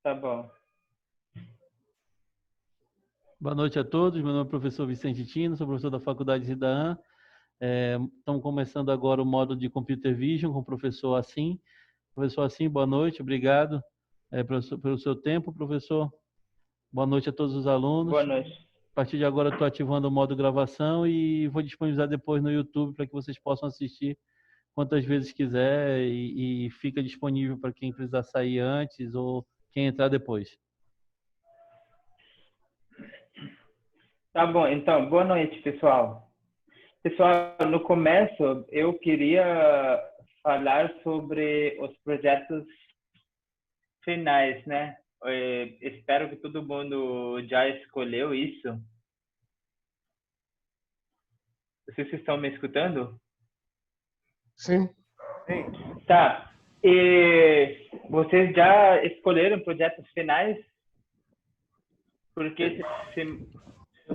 Tá bom. Boa noite a todos. Meu nome é professor Vicente Tino, sou professor da Faculdade Cidadã. Estamos começando agora o módulo de Computer Vision com o professor Assim. Professor Assim, boa noite, obrigado pelo seu tempo, professor. Boa noite a todos os alunos. Boa noite. A partir de agora estou ativando o modo gravação e vou disponibilizar depois no YouTube para que vocês possam assistir quantas vezes quiser e fica disponível para quem precisar sair antes ou quem entrar depois. Tá bom, então, boa noite, pessoal. Pessoal, no começo eu queria falar sobre os projetos finais, né? Espero que todo mundo já escolheu isso. Vocês estão me escutando? Sim. Tá. E vocês já escolheram projetos finais? Porque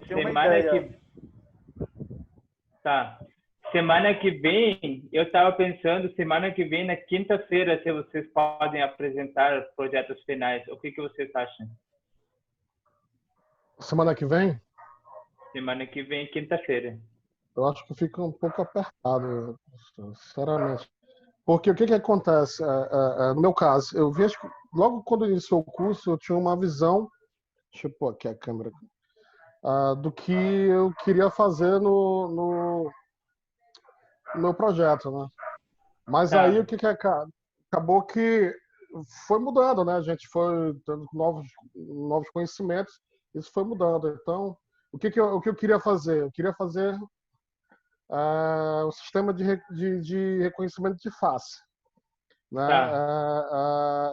semana que... Tá. Semana que vem, eu estava pensando, semana que vem, na quinta-feira, se vocês podem apresentar projetos finais. O que vocês acham? Semana que vem? Semana que vem, quinta-feira. Eu acho que fica um pouco apertado, sinceramente. Porque o que acontece? No meu caso, eu vejo que logo quando iniciou o curso, eu tinha uma visão, deixa eu pôr aqui a câmera, do que eu queria fazer no meu projeto, né? Mas aí o que acabou que foi mudando, né? A gente foi tendo novos conhecimentos, isso foi mudando. Então, o que eu queria fazer? Eu queria fazer um sistema de reconhecimento de face, né?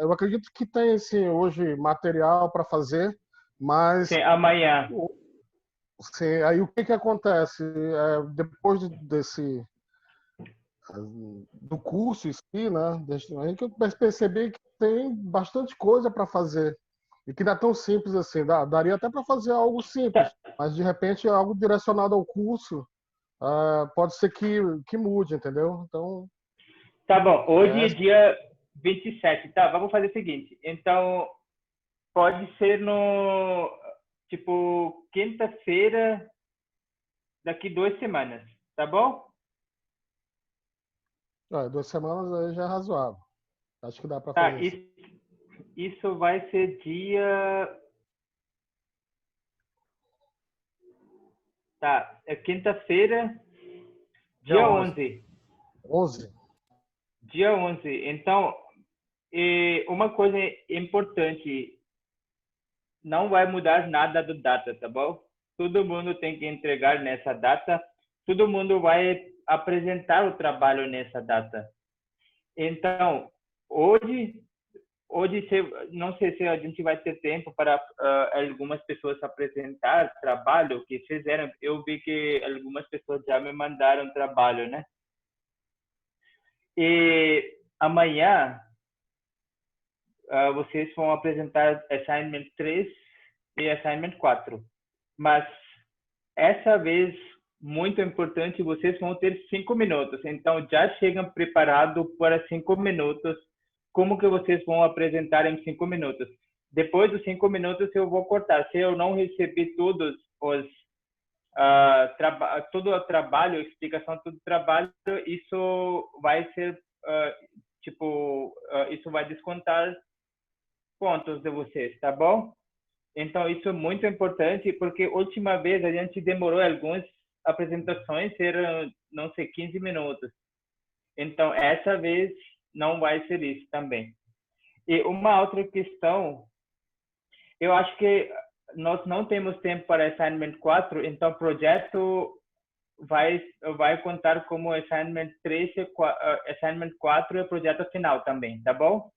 Eu acredito que tem assim, hoje material para fazer, mas sim, amanhã. Sim, aí o que acontece? Depois do curso em si, né? Aí que eu percebi que tem bastante coisa para fazer e que não é tão simples assim. Daria até para fazer algo simples, mas de repente algo direcionado ao curso pode ser que mude, entendeu? Então. Tá bom. Hoje é dia 27. Tá, vamos fazer o seguinte. Então, pode ser no tipo quinta-feira, daqui 2 semanas, tá bom? 2 semanas aí já é razoável. Acho que dá para Tá, fazer isso vai ser dia... Tá, é quinta-feira, dia 11. 11? Dia 11. Então, uma coisa importante, não vai mudar nada do data, tá bom? Todo mundo tem que entregar nessa data, todo mundo vai apresentar o trabalho nessa data. Então, hoje não sei se a gente vai ter tempo para algumas pessoas apresentar trabalho que fizeram. Eu vi que algumas pessoas já me mandaram trabalho, né? E amanhã vocês vão apresentar Assignment 3 e Assignment 4. Mas essa vez, muito importante, vocês vão ter 5 minutos. Então, já chegam preparados para 5 minutos. Como que vocês vão apresentar em 5 minutos? Depois dos 5 minutos, eu vou cortar. Se eu não receber todos os todo o trabalho, explicação de todo o trabalho, isso vai ser isso vai descontar pontos de vocês, tá bom? Então isso é muito importante porque última vez a gente demorou algumas apresentações, eram não sei 15 minutos. Então essa vez não vai ser isso também. E uma outra questão, eu acho que nós não temos tempo para Assignment 4, então o projeto vai contar como Assignment 3, Assignment 4 é o projeto final também, tá bom?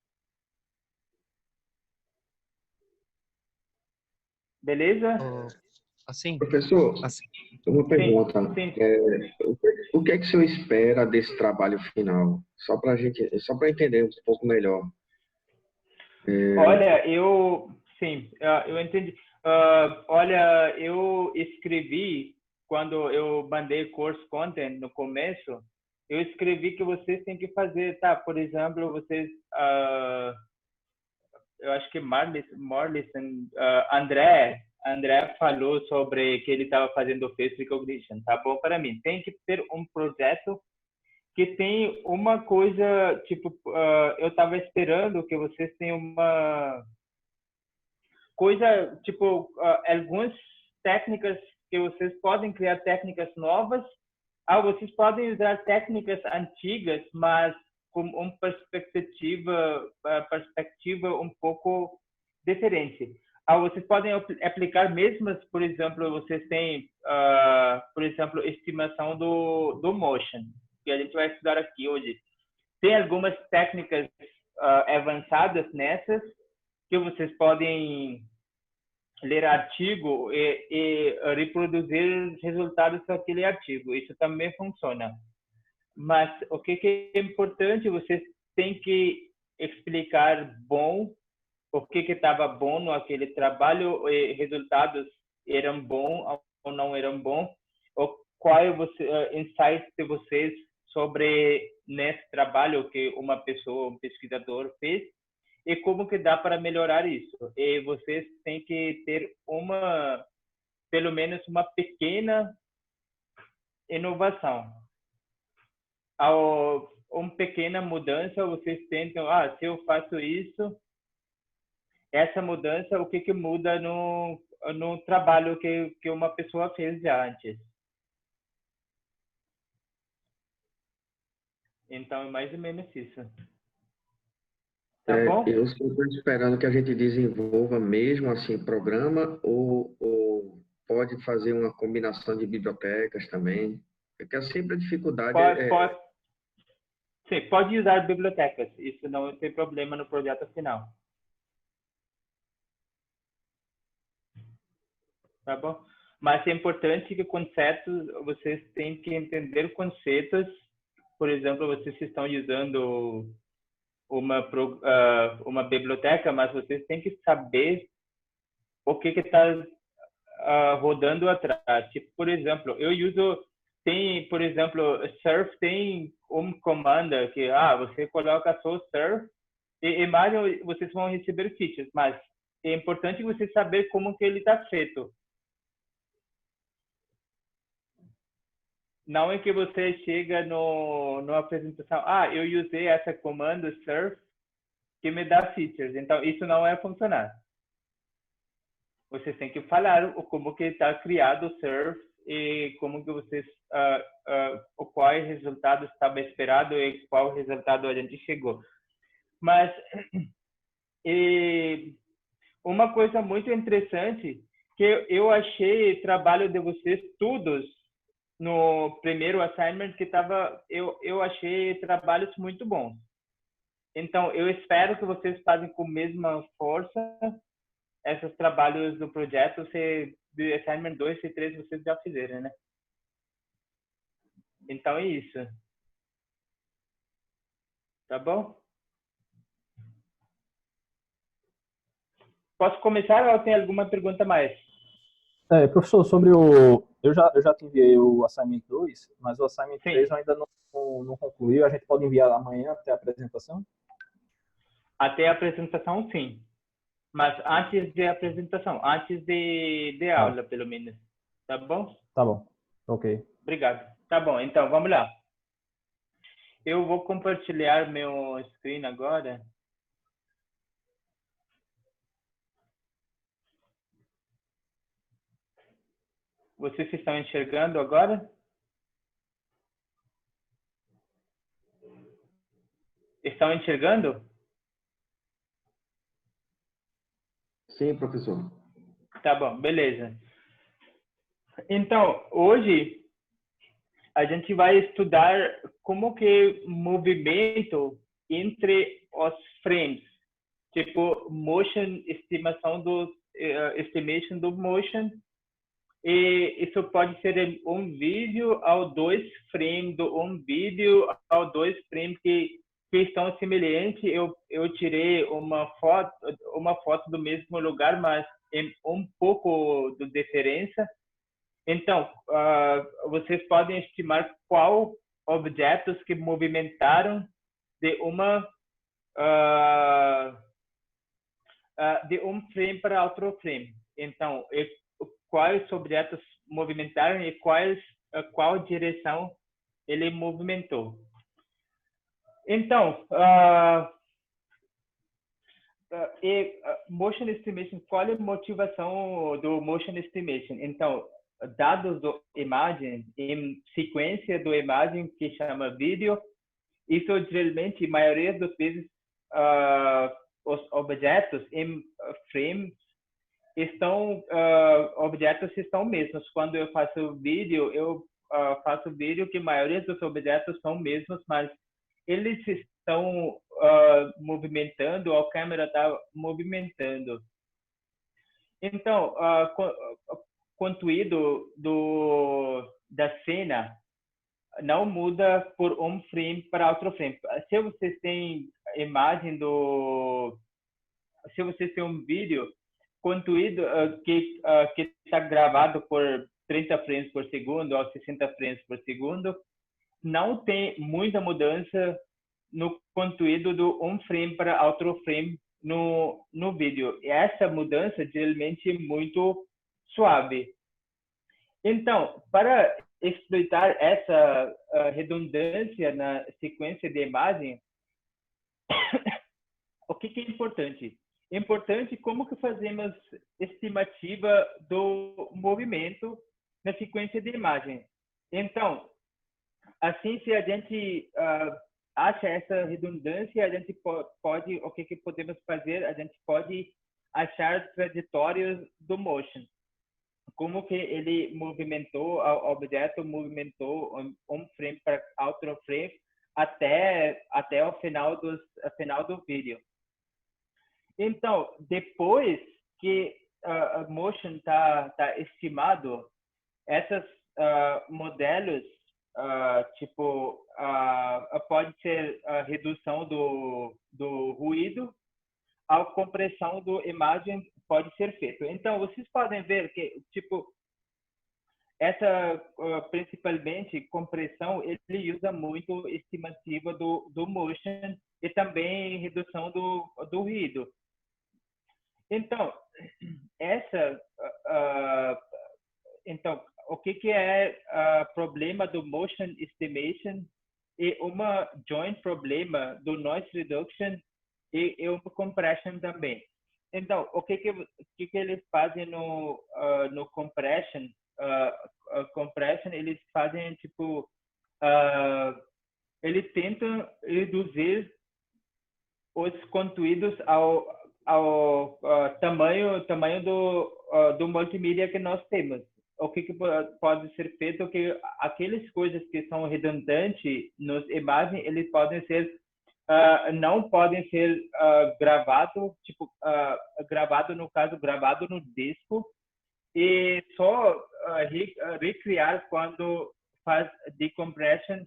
Beleza? Assim. Professor, Assim. uma pergunta. Sim. O que é que o senhor espera desse trabalho final? Só para entender um pouco melhor. Olha, eu entendi. Olha, eu escrevi, quando eu mandei course content no começo, eu escrevi que vocês têm que fazer, tá? Por exemplo, vocês eu acho que Morlison, André falou sobre que ele estava fazendo face recognition. Tá bom para mim. Tem que ter um projeto que tem uma coisa, tipo, eu estava esperando que vocês tenham uma coisa, tipo, algumas técnicas que vocês podem criar técnicas novas, vocês podem usar técnicas antigas, mas com uma perspectiva um pouco diferente. Vocês podem aplicar mesmas, por exemplo, vocês têm, por exemplo, estimação do motion, que a gente vai estudar aqui hoje. Tem algumas técnicas avançadas nessas que vocês podem ler artigo e reproduzir os resultados daquele artigo. Isso também funciona. Mas o que é importante, vocês têm que explicar o que estava bom naquele trabalho e resultados eram bons ou não eram bons, ou qual é o insight de vocês sobre nesse trabalho que uma pessoa, um pesquisador fez, e como que dá para melhorar isso. E vocês têm que ter pelo menos uma pequena inovação. Uma pequena mudança, vocês tentam, se eu faço isso, essa mudança, o que muda no trabalho que uma pessoa fez já antes. Então, é mais ou menos isso. Tá bom? Eu estou esperando que a gente desenvolva mesmo assim programa ou pode fazer uma combinação de bibliotecas também. Porque sempre a dificuldade Sim, pode usar bibliotecas. Isso não tem problema no projeto final. Tá bom? Mas é importante que conceitos, vocês têm que entender conceitos. Por exemplo, vocês estão usando uma biblioteca, mas vocês têm que saber o que está rodando atrás. Tipo, por exemplo, por exemplo, surf tem uma comanda que você coloca só surf e mais vocês vão receber features, mas é importante você saber como que ele está feito. Não é que você chega na apresentação, eu usei essa comanda surf que me dá features. Então, isso não vai funcionar. Vocês têm que falar como que está criado o surf e como que vocês, qual resultado estava esperado e qual resultado a gente chegou. Mas uma coisa muito interessante que eu achei trabalho de vocês todos no primeiro assignment que eu achei trabalhos muito bons. Então, eu espero que vocês façam com a mesma força esses trabalhos do projeto, de assignment 2 e 3 vocês já fizeram, né? Então, é isso. Tá bom? Posso começar ou tem alguma pergunta mais? Professor, sobre eu já te enviei o Assignment 2, mas o Assignment 3 eu ainda não concluiu. A gente pode enviar amanhã até a apresentação? Até a apresentação, sim. Mas antes da apresentação, antes de aula, pelo menos. Tá bom? Tá bom. Ok. Obrigado. Tá bom, então, vamos lá. Eu vou compartilhar meu screen agora. Vocês estão enxergando agora? Estão enxergando? Sim, professor. Tá bom, beleza. Então, hoje a gente vai estudar como que movimento entre os frames, tipo motion, estimation do motion. E isso pode ser um vídeo ou 2 frames do um vídeo ou 2 frames que estão semelhantes. Eu tirei uma foto do mesmo lugar, mas em um pouco de diferença. Então, vocês podem estimar qual objetos que movimentaram de de um frame para outro frame. Então, quais objetos movimentaram e qual direção ele movimentou. Então, motion estimation, qual é a motivação do motion estimation? Então, dados da imagem, em sequência da imagem que chama vídeo, isso geralmente, a maioria das vezes, os objetos em frames objetos estão mesmos. Quando eu faço vídeo, faço vídeo que a maioria dos objetos são mesmos, mas eles estão movimentando, a câmera está movimentando. Então, o conteúdo da cena não muda por um frame para outro frame. Se vocês têm imagem se vocês têm um vídeo, conteúdo que está gravado por 30 frames por segundo ou 60 frames por segundo, não tem muita mudança no conteúdo do um frame para outro frame no vídeo. E essa mudança geralmente é muito suave. Então, para explorar essa redundância na sequência de imagem, o que é importante? É importante como que fazemos estimativa do movimento na sequência de imagem. Então, assim, se a gente acha essa redundância, a gente pode, o que podemos fazer? A gente pode achar trajetórias do motion. Como que ele movimentou, o objeto movimentou um frame para outro frame até o final do vídeo. Então, depois que a motion tá estimado, esses modelos, tipo, pode ser a redução do ruído, a compressão da imagem pode ser feita. Então, vocês podem ver que, tipo, principalmente, compressão, ele usa muito estimativa do motion e também redução do ruído. Então, então, o que é o problema do motion estimation e uma joint problema do noise reduction e uma compression também. Então, o que eles fazem no compression? Compression, eles fazem tipo, eles tentam reduzir os conteúdos ao tamanho do multimídia que nós temos. O que pode ser feito? Que aquelas coisas que são redundantes nas imagens, eles podem ser não podem ser gravados, tipo gravado no caso gravado no disco e só recriar quando faz decompression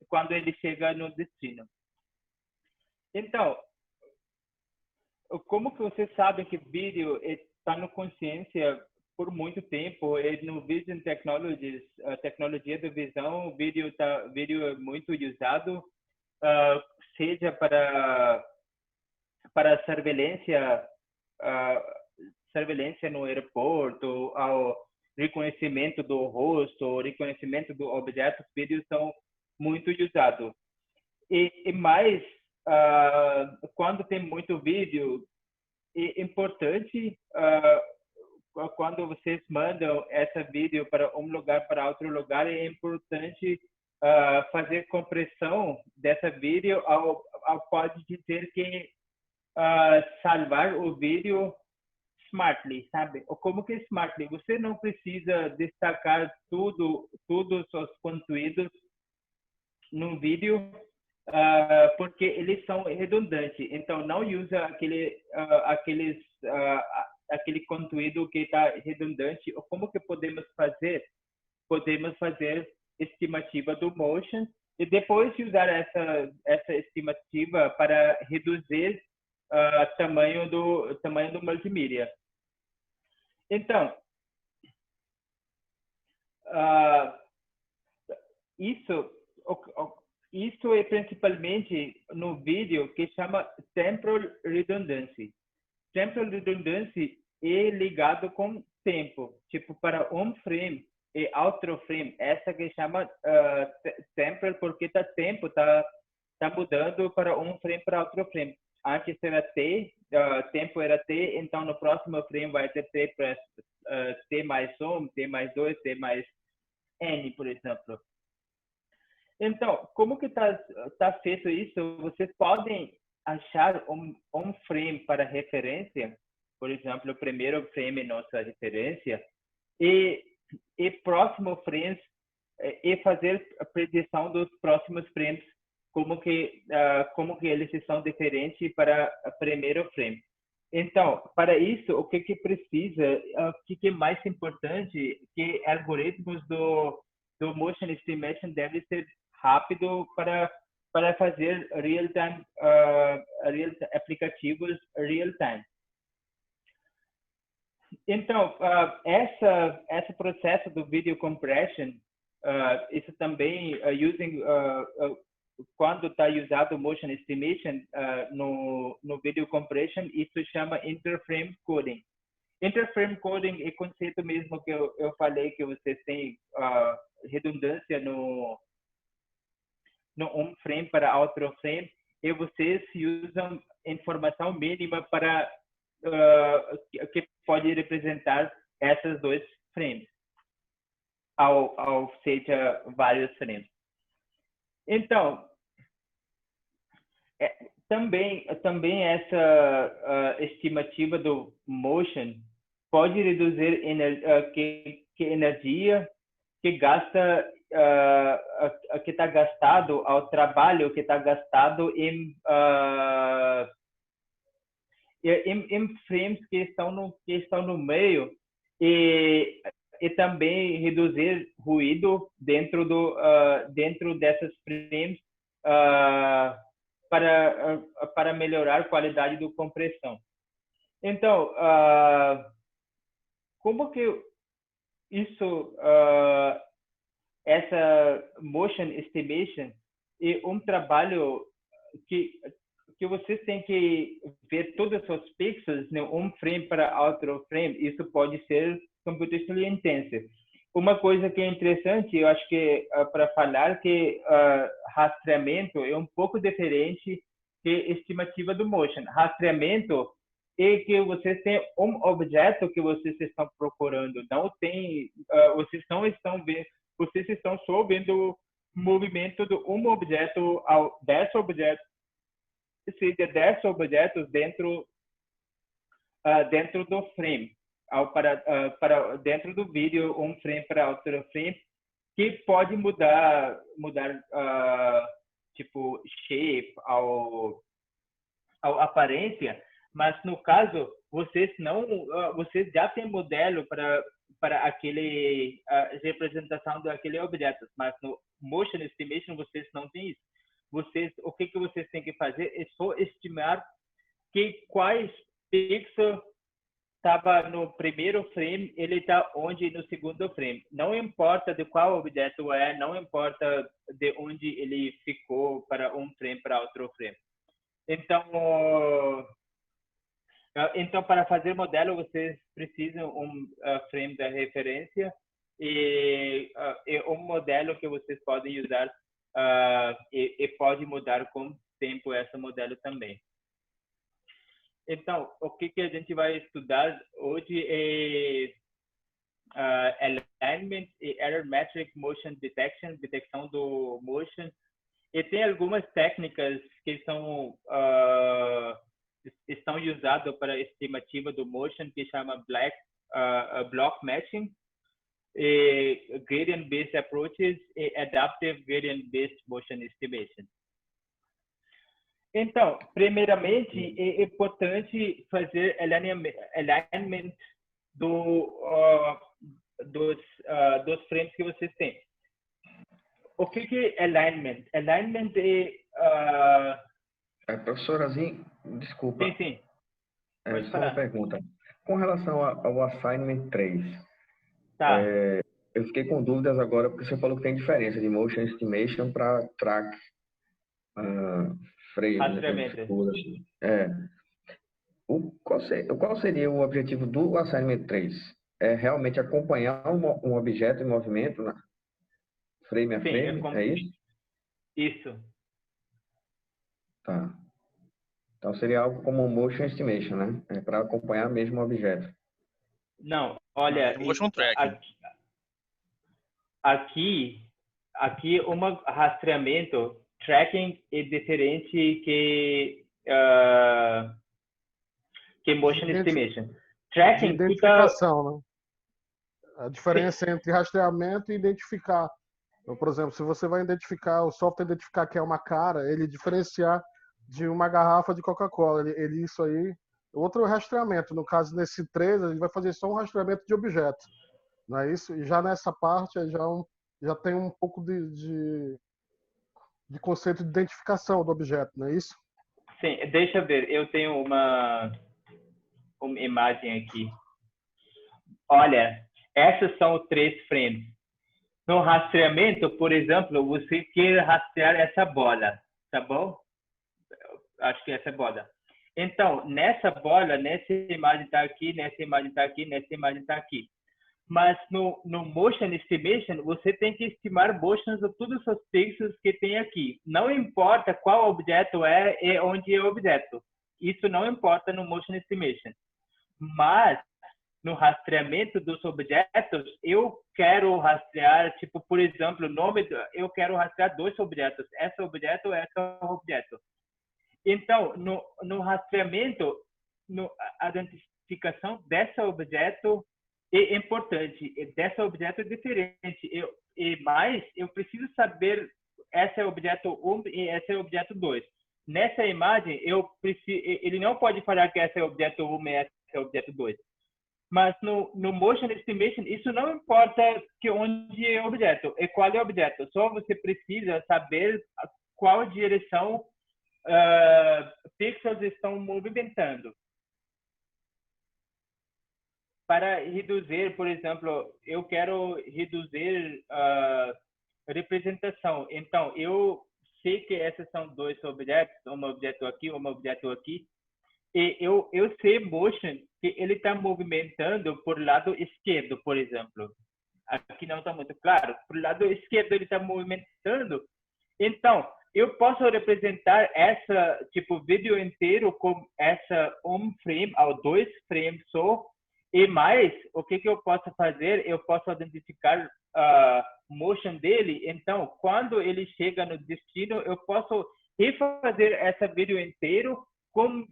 quando ele chega no destino. Então, como que vocês sabem que vídeo está na consciência por muito tempo? E no Vision Technologies, a tecnologia da visão, vídeo é muito usado, seja para surveillância no aeroporto, ao reconhecimento do rosto, reconhecimento do objeto, vídeos são muito usados. E mais, quando tem muito vídeo, é importante quando vocês mandam esse vídeo para um lugar para outro lugar, é importante fazer compressão desse vídeo pode dizer que salvar o vídeo smartly, sabe? Ou como que é smartly? Você não precisa destacar todos os conteúdos no vídeo, porque eles são redundantes. Então, não usa aquele conteúdo que está redundante. Ou como que podemos fazer? Podemos fazer estimativa do motion e depois usar essa estimativa para reduzir tamanho do multimídia. Então, isso isso é principalmente no vídeo que chama Temporal Redundancy. Temporal Redundancy é ligado com tempo, tipo para um frame e outro frame. Essa que chama temporal porque tempo tá mudando para um frame para outro frame. Antes era t, tempo era t, então no próximo frame vai ter t para t mais 1, t mais 2, t mais n, por exemplo. Então, como que tá feito isso? Vocês podem achar um frame para referência, por exemplo, o primeiro frame é nossa referência, e próximo frames, e fazer a predição dos próximos frames, como que eles são diferentes para o primeiro frame. Então, para isso, o que precisa, o que é mais importante, que algoritmos do motion estimation devem ser rápido para fazer real-time, aplicativos real-time. Então, esse processo do video compression, isso também quando está usado motion estimation no video compression, isso chama interframe coding. Interframe coding é conceito mesmo que eu falei, que vocês têm redundância no um frame para outro frame, e vocês usam informação mínima para que pode representar esses dois frames, ao seja vários frames. Então, também essa estimativa do motion pode reduzir energia que gasta, que está gastado ao trabalho que está gastado em frames que estão no meio, e também reduzir ruído dentro dessas frames para melhorar a qualidade da compressão. Então, como que isso, essa motion estimation é um trabalho que vocês têm que ver todos os pixels de um frame para outro frame. Isso pode ser computational intensive. Uma coisa que é interessante, eu acho que para falar, que rastreamento é um pouco diferente que estimativa do motion. Rastreamento é que vocês têm um objeto que vocês estão procurando, não tem, vocês estão só vendo o movimento de um objeto ao 10 objetos, seja 10 objetos dentro do frame, para dentro do vídeo, um frame para outro frame, que pode mudar tipo shape, a aparência, mas no caso vocês já têm modelo para aquele representação daquele objeto, mas no motion estimation vocês não têm isso. O que vocês têm que fazer é só estimar quais pixels estava no primeiro frame, ele está onde no segundo frame. Não importa de qual objeto não importa de onde ele ficou para um frame para outro frame. Então, para fazer modelo, vocês precisam frame da referência e um modelo que vocês podem usar e pode mudar com o tempo esse modelo também. Então, o que a gente vai estudar hoje é alignment e error metric motion detection, detecção do motion. E tem algumas técnicas que estão usadas para a estimativa do motion, que chama block matching, gradient-based approaches e adaptive gradient-based motion estimation. Então, primeiramente, é importante fazer alignment dos frames que vocês têm. O que é alignment? Alignment Professor Azim, desculpa. Sim. Só uma pergunta. Com relação ao assignment 3, tá. Eu fiquei com dúvidas agora, porque você falou que tem diferença de motion estimation para track frames, né, Rastreamento. figuras. Qual seria o objetivo do Assignment 3? É realmente acompanhar um objeto em movimento, frame a frame? É isso? Isso. Tá. Então seria algo como um motion estimation, né? É para acompanhar mesmo o objeto. Não, olha, Motion tracking. aqui rastreamento, tracking é diferente que motion estimation. Tracking, de identificação, né? A diferença entre rastreamento e identificar. Então, por exemplo, se você vai identificar, o software identificar que é uma cara, ele diferenciar de uma garrafa de Coca-Cola. Isso aí, outro rastreamento. No caso, nesse 3, ele vai fazer só um rastreamento de objetos. Não é isso? E já nessa parte, já tem um pouco de conceito de identificação do objeto, não é isso? Sim, deixa eu ver. Eu tenho uma imagem aqui. Olha, essas são os 3 frames. No rastreamento, por exemplo, você quer rastrear essa bola, tá bom? Acho que essa é a bola. Então, nessa bola, nessa imagem está aqui, nessa imagem está aqui, nessa imagem está aqui. Mas no Motion Estimation, você tem que estimar motions de todos os pixels que tem aqui. Não importa qual objeto é e onde é o objeto. Isso não importa no Motion Estimation. Mas, no rastreamento dos objetos, eu quero rastrear, tipo, por exemplo, eu quero rastrear 2 objetos. Esse objeto, objeto. Então, no rastreamento, a identificação desse objeto é importante. Desse objeto é diferente. Mas eu preciso saber esse é o objeto 1 e esse é o objeto 2. Nessa imagem, ele não pode falar que esse é o objeto 1 e esse é o objeto 2. Mas no Motion Estimation, isso não importa onde é o objeto e qual é o objeto. Só você precisa saber qual direção pixels estão movimentando. Para reduzir, por exemplo, eu quero reduzir representação. Então, eu sei que esses são 2 objetos, um objeto aqui, um objeto aqui. E eu sei motion que ele está movimentando por lado esquerdo, por exemplo. Aqui não está muito claro. Por lado esquerdo ele está movimentando. Então, eu posso representar essa vídeo inteiro com essa frame ou 2 frames só. E mais, o que eu posso fazer? Eu posso identificar motion dele. Então, quando ele chega no destino, eu posso refazer essa vídeo inteiro com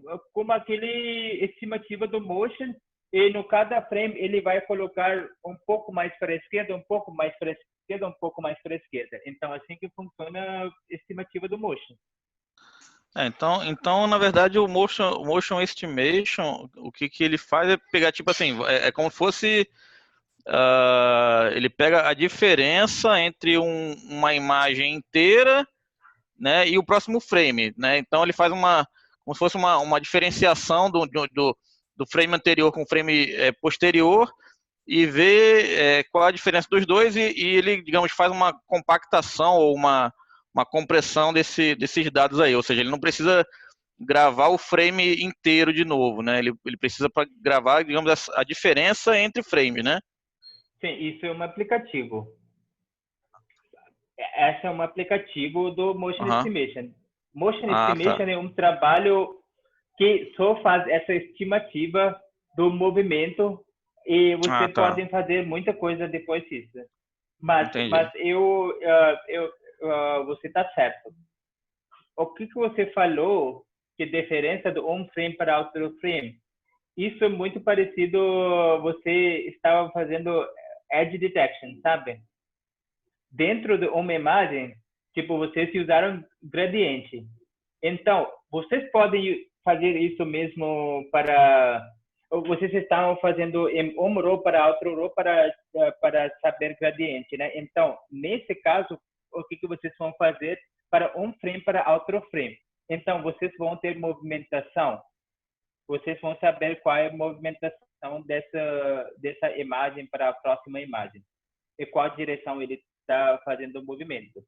aquele estimativa do motion, e no cada frame ele vai colocar um pouco mais para a esquerda, um pouco mais para a esquerda, um pouco mais para a esquerda. Então, assim que funciona a estimativa do motion. Então, na verdade, o motion estimation, o que ele faz é pegar, tipo assim, é como se fosse, ele pega a diferença entre uma imagem inteira, né, e o próximo frame, né? Então ele faz como se fosse uma diferenciação do frame anterior com o frame posterior e vê qual a diferença dos dois e ele, digamos, faz uma compactação ou uma compressão desses dados aí, ou seja, ele não precisa gravar o frame inteiro de novo, né? Ele precisa para gravar, digamos, a diferença entre frames, né? Sim, isso é um aplicativo. Esse é um aplicativo do Motion Estimation. Motion Estimation é um trabalho que só faz essa estimativa do movimento e você pode fazer muita coisa depois disso. Mas você está certo. O que você falou, que diferença de um frame para outro frame, isso é muito parecido, você estava fazendo edge detection, sabe? Dentro de uma imagem, vocês usaram gradiente. Então, vocês podem fazer isso mesmo vocês estão fazendo em um row para outro row para saber gradiente, né? Então, nesse caso, o que vocês vão fazer para um frame para outro frame? Então, vocês vão ter movimentação. Vocês vão saber qual é a movimentação dessa imagem para a próxima imagem. E qual direção ele está fazendo o movimento.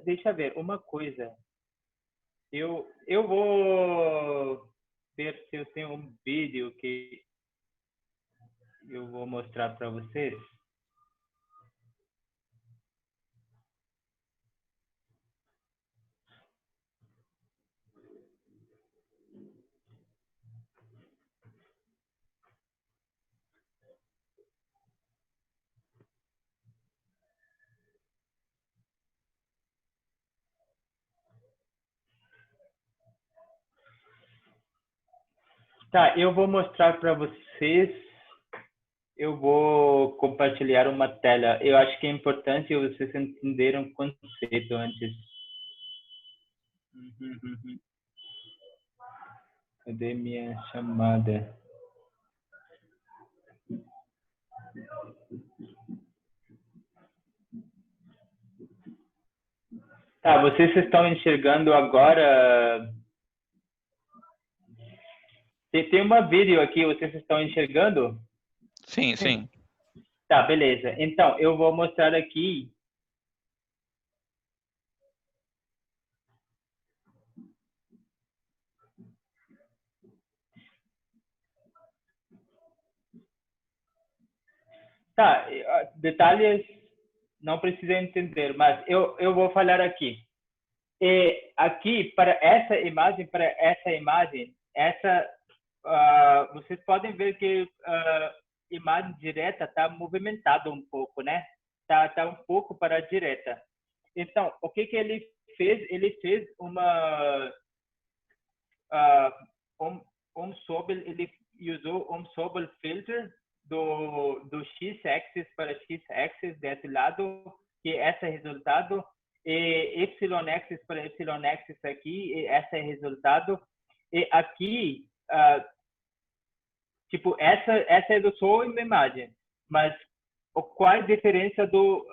Deixa eu ver, uma coisa. Eu vou ver se eu tenho um vídeo que eu vou mostrar para vocês. Tá, eu vou mostrar para vocês. Eu vou compartilhar uma tela. Eu acho que é importante vocês entenderem o conceito antes. Cadê minha chamada? Tá, vocês estão enxergando agora? Tem uma vídeo aqui, vocês estão enxergando? Sim, sim. Tá, beleza. Então, eu vou mostrar aqui. Tá, detalhes não precisa entender, mas eu vou falar aqui. E aqui, para essa imagem, vocês podem ver que a imagem direta está movimentada um pouco, né? Tá um pouco para a direta. Então, o que ele fez? Ele fez ele usou um ensemble filter do x-axis para x-axis desse lado, que esse é o resultado, e y-axis para y-axis aqui, e esse é o resultado. E aqui, tipo, essa é do só uma imagem, mas qual a diferença do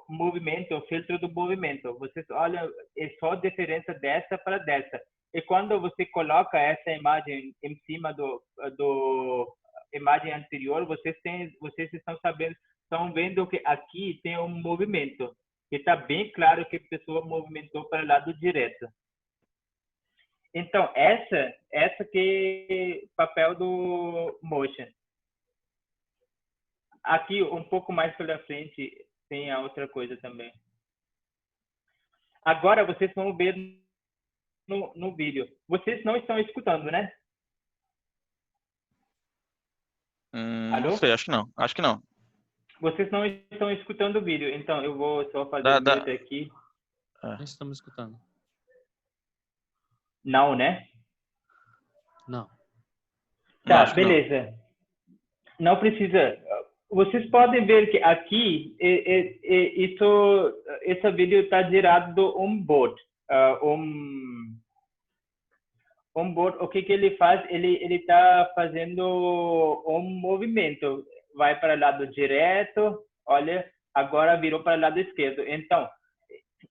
movimento, o filtro do movimento? Vocês olham, é só a diferença dessa para dessa. E quando você coloca essa imagem em cima do imagem anterior, vocês estão vendo que aqui tem um movimento, que está bem claro que a pessoa movimentou para o lado direto. Então, essa que é o papel do motion. Aqui, um pouco mais pela frente, tem a outra coisa também. Agora, vocês vão ver no vídeo. Vocês não estão escutando, né? Alô? Não sei, acho que não. Acho que não. Vocês não estão escutando o vídeo, então eu vou só fazer mute aqui. Não estamos escutando. Não, né? Não. Tá, beleza. Não precisa. Vocês podem ver que aqui, esse vídeo está gerado do onboard. Onboard, o que ele faz? Ele está fazendo um movimento. Vai para o lado direto, olha, agora virou para o lado esquerdo. Então,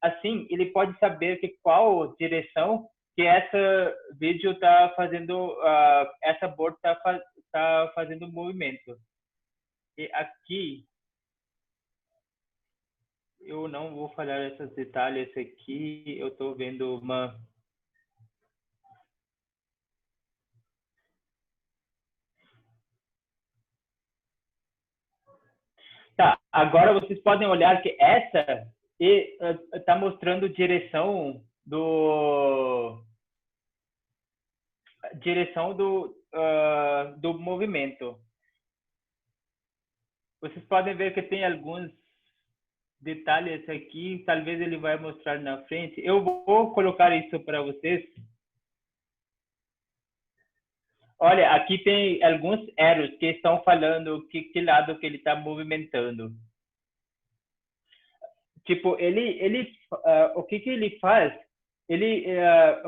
assim, ele pode saber que qual direção que essa vídeo está fazendo, essa board está fazendo o movimento. E aqui, eu não vou falar esses detalhes aqui, eu estou vendo uma... Tá, agora vocês podem olhar que essa está mostrando direção do movimento. Vocês podem ver que tem alguns detalhes aqui, talvez ele vai mostrar na frente. Eu vou colocar isso para vocês. Olha, aqui tem alguns arrows que estão falando que lado que ele está movimentando. Tipo, o que ele faz?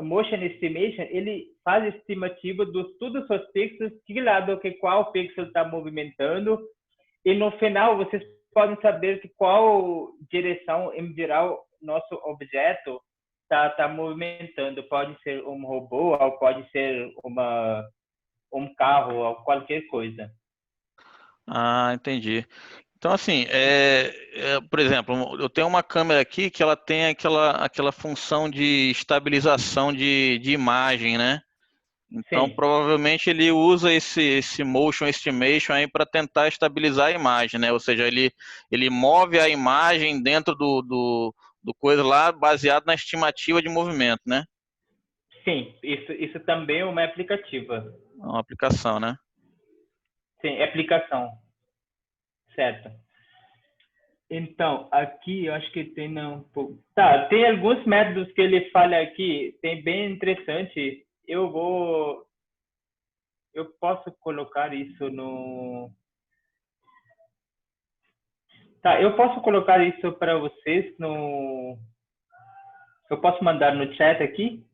Motion estimation, ele faz estimativa de todos os pixels, qual pixel está movimentando, e no final vocês podem saber que qual direção, em geral, nosso objeto está movimentando. Pode ser um robô, ou pode ser um carro, ou qualquer coisa. Entendi. Então, assim, por exemplo, eu tenho uma câmera aqui que ela tem aquela função de estabilização de imagem, né? Então, Sim, provavelmente ele usa esse motion estimation aí para tentar estabilizar a imagem, né? Ou seja, ele move a imagem dentro do coisa lá baseado na estimativa de movimento, né? sim, isso também é uma aplicativa. É uma aplicação, né? Sim, aplicação, certo. Então, aqui eu acho que tem um pouco. Tá, tem alguns métodos que ele fala aqui, tem bem interessante. Eu posso colocar isso no. Tá, eu posso colocar isso para vocês no. Eu posso mandar no chat aqui?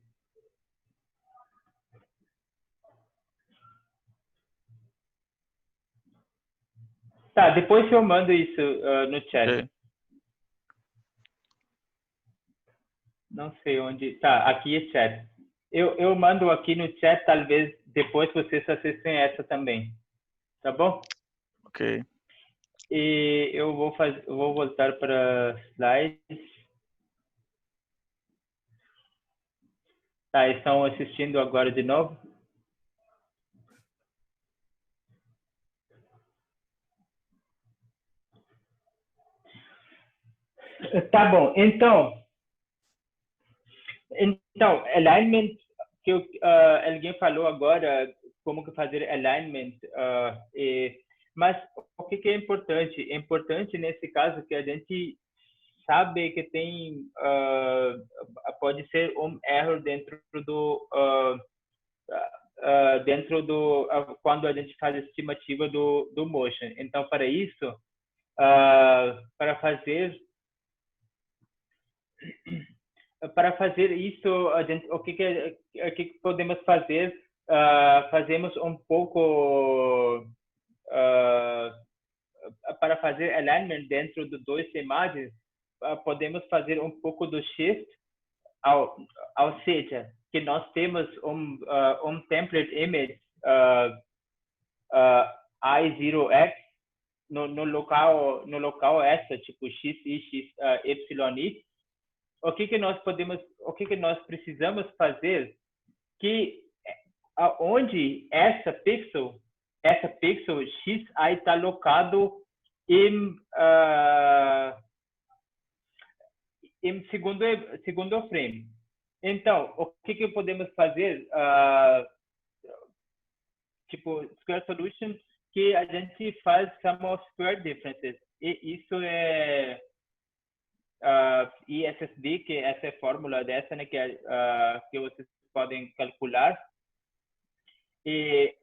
Tá, depois eu mando isso no chat. Ok. Não sei onde. Tá, aqui é chat. Eu mando aqui no chat, talvez depois vocês acessem essa também. Tá bom? Ok. E eu vou voltar para slides. Tá, estão assistindo agora de novo? Tá bom. Então, alignment, que alguém falou agora, como que fazer alignment, mas o que é importante? É importante nesse caso que a gente sabe que tem, pode ser um erro quando a gente faz a estimativa do motion. Então, para isso, para fazer isso, o que podemos fazer? Fazemos um pouco para fazer alignment dentro de duas imagens, podemos fazer um pouco do shift, ou seja, que nós temos um template image I0X no local essa, tipo XI, XYI. O que nós precisamos fazer? Que onde essa pixel XI está alocado em segundo frame. Então, o que podemos fazer? Tipo Square Solution, que a gente faz sum of square differences. E isso é ISSB, que essa é a fórmula dessa, né, que vocês podem calcular. E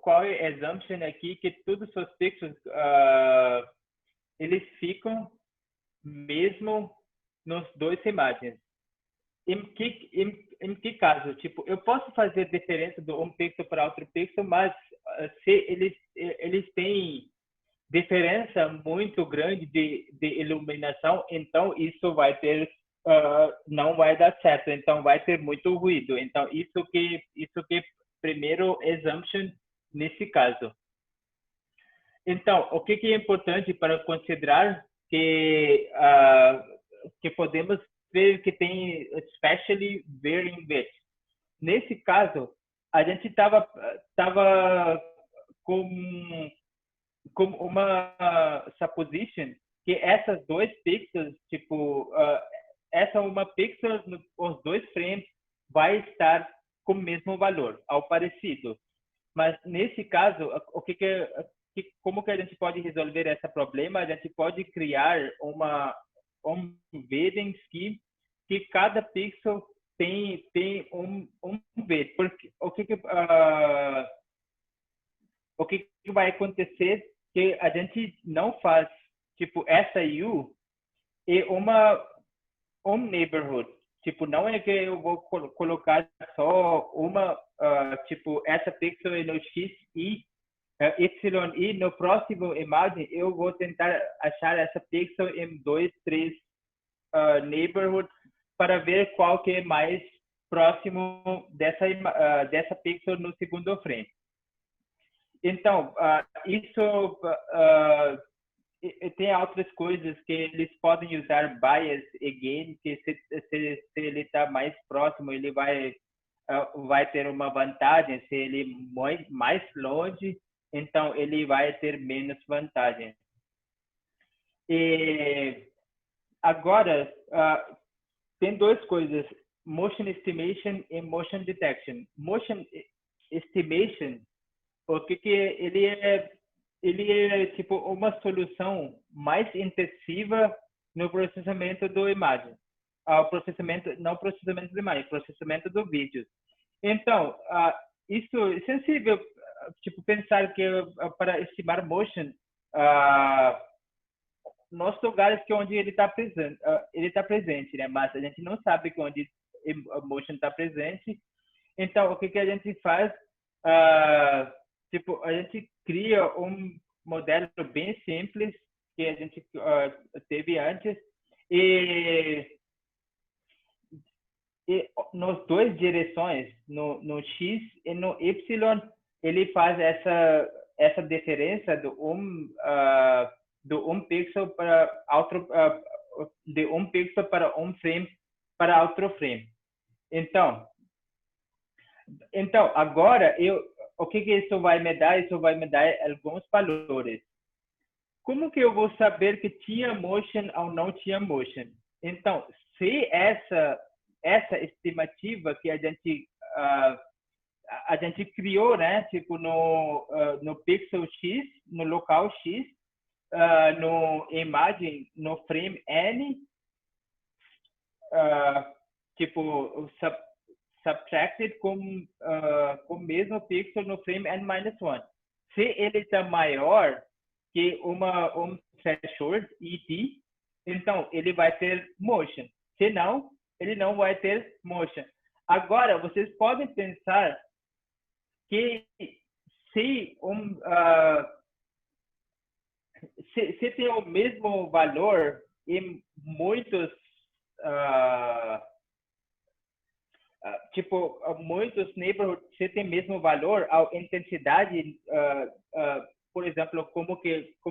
qual é a assumption aqui? Que todos os pixels eles ficam mesmo nos dois imagens. Em que caso? Tipo, eu posso fazer diferença de um pixel para outro pixel, mas se eles têm diferença muito grande de iluminação, então isso vai ter não vai dar certo, então vai ter muito ruído. Então isso que primeiro assumption nesse caso. Então, o que é importante para considerar que podemos ver que tem especially varying width. Nesse caso, a gente estava com uma supposition que essas dois pixels, tipo, essa uma pixel, os dois frames vai estar com o mesmo valor, ao parecido. Mas nesse caso, como que a gente pode resolver esse problema? A gente pode criar um embedding scheme que cada pixel tem um width. Porque o que vai acontecer que a gente não faz tipo essa U é um neighborhood. Tipo, não é que eu vou colocar só uma, tipo, essa pixel no X e YI. No próximo imagem, eu vou tentar achar essa pixel em 2, 3 neighborhoods para ver qual que é mais próximo dessa pixel no segundo frame. Então, e tem outras coisas que eles podem usar bias again, que se ele está mais próximo, ele vai ter uma vantagem. Se ele mais longe, então ele vai ter menos vantagem. E agora tem duas coisas: motion estimation e motion detection. Motion estimation, porque ele é tipo uma solução mais intensiva no processamento do imagem, não processamento de imagem, processamento do vídeo. Então, isso é sensível, tipo, pensar que para estimar motion, nos lugares que onde ele está presente, né? Mas a gente não sabe que onde a motion está presente. Então, o que a gente faz? Tipo, a gente cria um modelo bem simples que a gente teve antes e nas duas direções, no X e no Y, ele faz essa diferença de um pixel para outro, de um pixel para um frame para outro frame. Então agora o que isso vai me dar? Isso vai me dar alguns valores. Como que eu vou saber que tinha motion ou não tinha motion? Então, se essa estimativa que a gente criou, né, tipo no pixel X, no local X, no imagem, no frame N, tipo subtracted com o mesmo pixel no frame N-1. Se ele está maior que um threshold ET, então ele vai ter motion. Se não, ele não vai ter motion. Agora, vocês podem pensar que se tem o mesmo valor em muitos tipo, muitos neighborhoods, se tem mesmo valor, a intensidade, por exemplo, como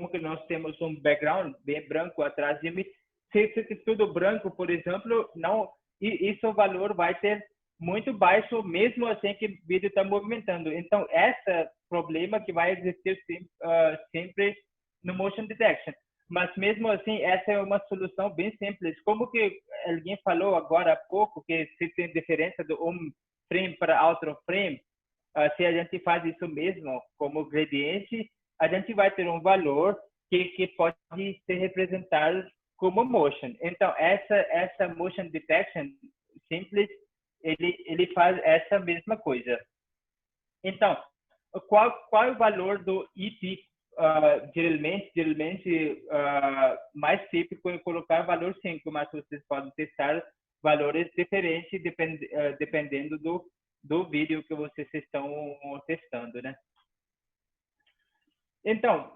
que nós temos um background bem branco atrás de mim, se tudo branco, por exemplo, não, isso valor vai ter muito baixo, mesmo assim que o vídeo está movimentando. Então, esse problema que vai existir sempre no motion detection. Mas mesmo assim, essa é uma solução bem simples. Como que alguém falou agora há pouco, que se tem diferença de um frame para outro frame, se a gente faz isso mesmo como gradiente, a gente vai ter um valor que pode ser representado como motion. Então, essa motion detection simples, ele faz essa mesma coisa. Então, qual é o valor do ET? Geralmente mais típico é colocar valor 5, mas vocês podem testar valores diferentes dependendo do vídeo que vocês estão testando, né? Então,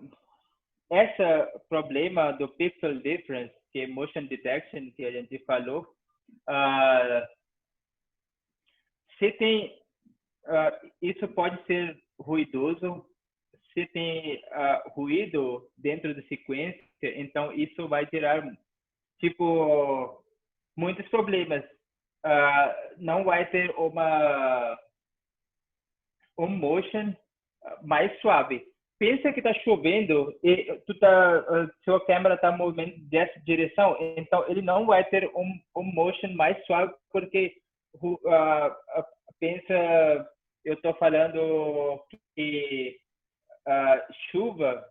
esse problema do pixel difference, que é motion detection, que a gente falou, se tem, isso pode ser ruidoso. Se tem ruído dentro da sequência, então isso vai gerar, tipo, muitos problemas. Não vai ter um motion mais suave. Pensa que está chovendo e sua câmera está movendo dessa direção, então ele não vai ter um motion mais suave, porque pensa, eu estou falando que chuva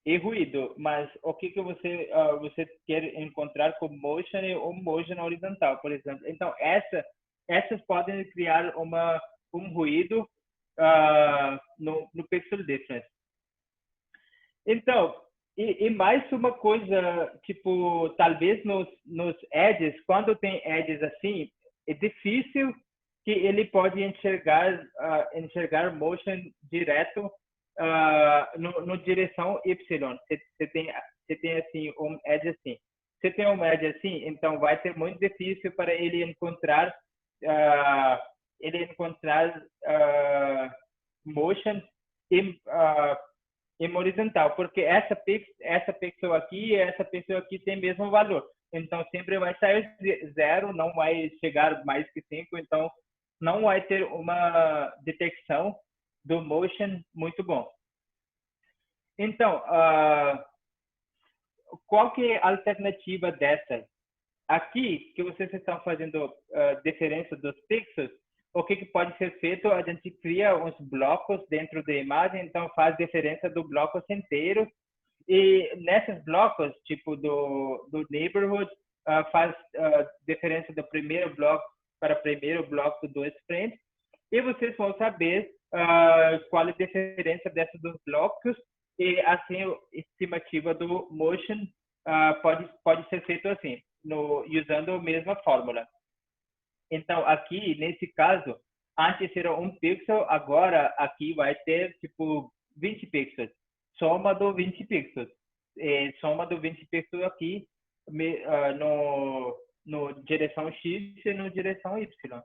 e ruído, mas o que você quer encontrar com motion ou motion horizontal, por exemplo. Então, essas podem criar um ruído no pixel difference. Então, e mais uma coisa, tipo, talvez nos edges, quando tem edges assim, é difícil que ele pode enxergar motion direto no direção Y. Você tem assim um edge assim. Se tem um edge assim, então vai ser muito difícil para ele encontrar motion em horizontal, porque essa pixel aqui e essa pixel aqui tem o mesmo valor. Então, sempre vai sair 0, não vai chegar mais que 5, então não vai ter uma detecção do motion muito bom. Então, qual que é a alternativa dessa? Aqui, que vocês estão fazendo diferença dos pixels, o que pode ser feito? A gente cria uns blocos dentro da imagem, então faz diferença do bloco inteiro. E nesses blocos, tipo do neighborhood, faz diferença do primeiro bloco para o primeiro bloco dos frames. E vocês vão saber qual é a diferença desses dos blocos. E assim, a estimativa do motion pode ser feito assim, usando a mesma fórmula. Então, aqui, nesse caso, antes era 1 pixel, agora aqui vai ter, tipo, 20 pixels. Soma do 20 pixels. Soma do 20 pixels aqui no direção X e no direção Y.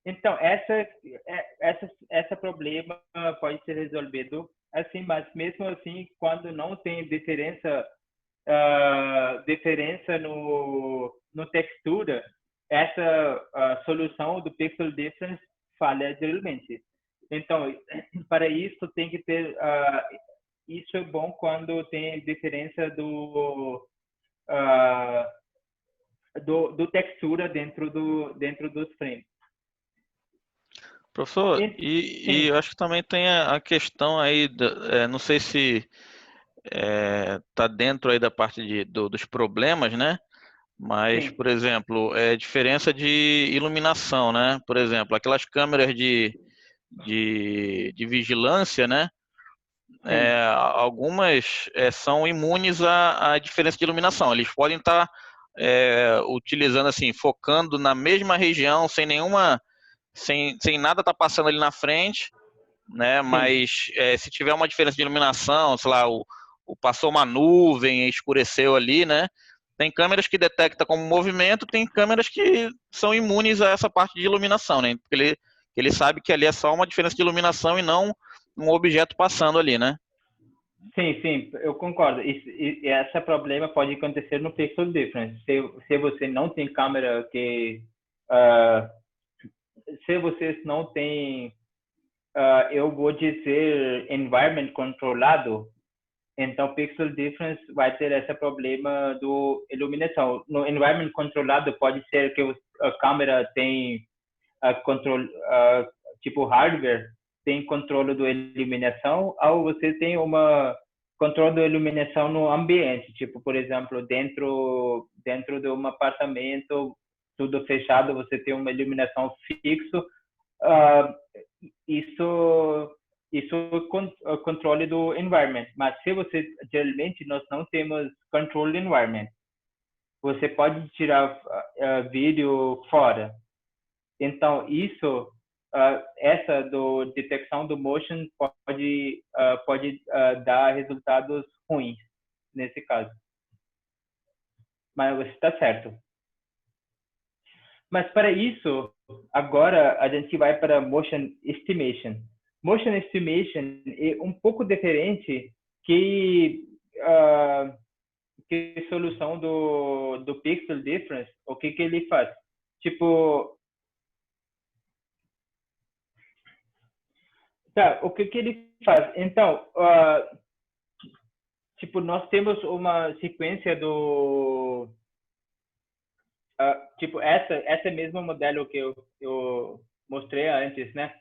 Então, esse problema pode ser resolvido assim, mas mesmo assim, quando não tem diferença no textura, essa solução do pixel difference falha geralmente. Então, para isso tem que ter isso é bom quando tem diferença do textura dentro dos frames. Professor, e eu acho que também tem a questão aí, não sei se está dentro aí da parte dos problemas, né? Mas, Sim. por exemplo, diferença de iluminação, né? Por exemplo, aquelas câmeras de vigilância, né? Algumas são imunes à diferença de iluminação. Eles podem estar utilizando, assim, focando na mesma região, sem nada tá passando ali na frente, né? Mas se tiver uma diferença de iluminação, sei lá, passou uma nuvem, escureceu ali, né? Tem câmeras que detectam como movimento, tem câmeras que são imunes a essa parte de iluminação, né? Porque ele sabe que ali é só uma diferença de iluminação e não um objeto passando ali, né? Sim, eu concordo. E esse problema pode acontecer no pixel difference. Se você não tem câmera que se vocês não têm, eu vou dizer, environment controlado, então pixel difference vai ter esse problema do iluminação. No environment controlado pode ser que a câmera tem controle, tipo hardware, tem controle da iluminação, ou você tem controle da iluminação no ambiente, tipo, por exemplo, dentro de um apartamento, tudo fechado, você tem uma iluminação fixa, isso é controle do environment. Mas se você, geralmente, nós não temos controle do environment. Você pode tirar vídeo fora. Então, essa detecção do motion pode dar resultados ruins nesse caso. Mas você está certo. Mas para isso, agora a gente vai para motion estimation. Motion estimation é um pouco diferente que a solução do pixel difference. O que ele faz? Tipo, o que ele faz? Então, tipo, nós temos uma sequência tipo, essa mesmo modelo que eu mostrei antes, né?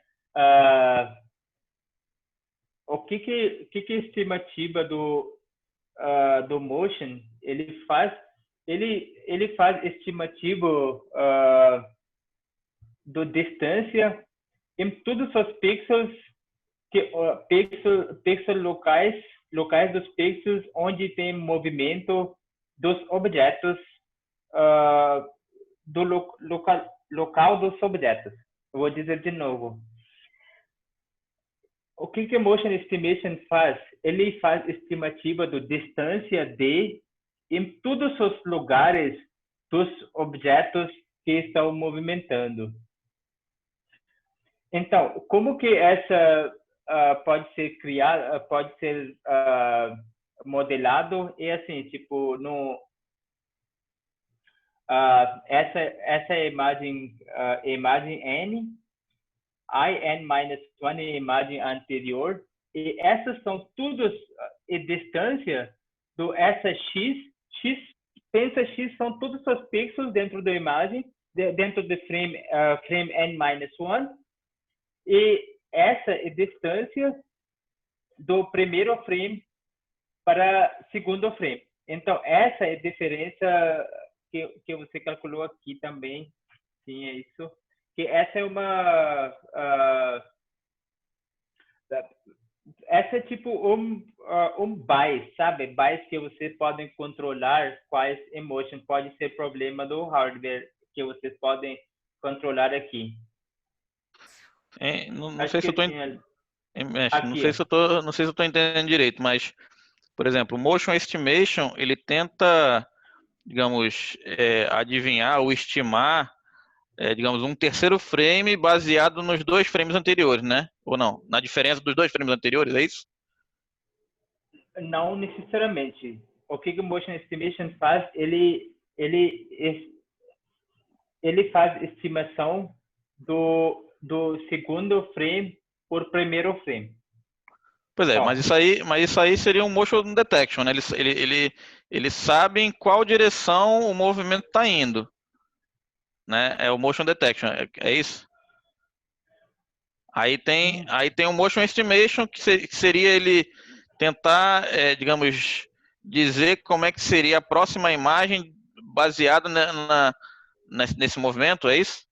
O que a estimativa do motion ele faz? Ele faz estimativa do distância em todos os pixels locais dos pixels onde tem movimento dos objetos do local dos objetos. Eu vou dizer de novo. O que Motion Estimation faz? Ele faz estimativa da distância em todos os lugares dos objetos que estão movimentando. Então, como que essa pode ser criado, pode ser modelado e assim, tipo, no essa imagem n, in-1 é a imagem anterior, e essas são todas a distância do essa pensa x são todos os pixels dentro da imagem, dentro do frame n-1, e essa é a distância do primeiro frame para segundo frame. Então, essa é a diferença que você calculou aqui também. Sim, é isso. Que essa é uma... essa é tipo um bias, sabe? Bias que você pode controlar quais emotion pode ser problema do hardware que vocês podem controlar aqui. Não sei se eu tô não sei se eu tô entendendo direito, mas por exemplo, o Motion Estimation, ele tenta, digamos, adivinhar ou estimar, digamos, um terceiro frame baseado nos 2 frames anteriores, né? Ou não? Na diferença dos 2 frames anteriores, é isso? Não necessariamente. O que o Motion Estimation faz? Ele faz estimação do segundo frame por primeiro frame. Pois é, mas isso aí seria um motion detection, né? Eles sabem qual direção o movimento está indo, né? É o motion detection, é isso? Aí tem o motion estimation, que seria ele tentar, digamos, dizer como é que seria a próxima imagem baseada nesse movimento, é isso?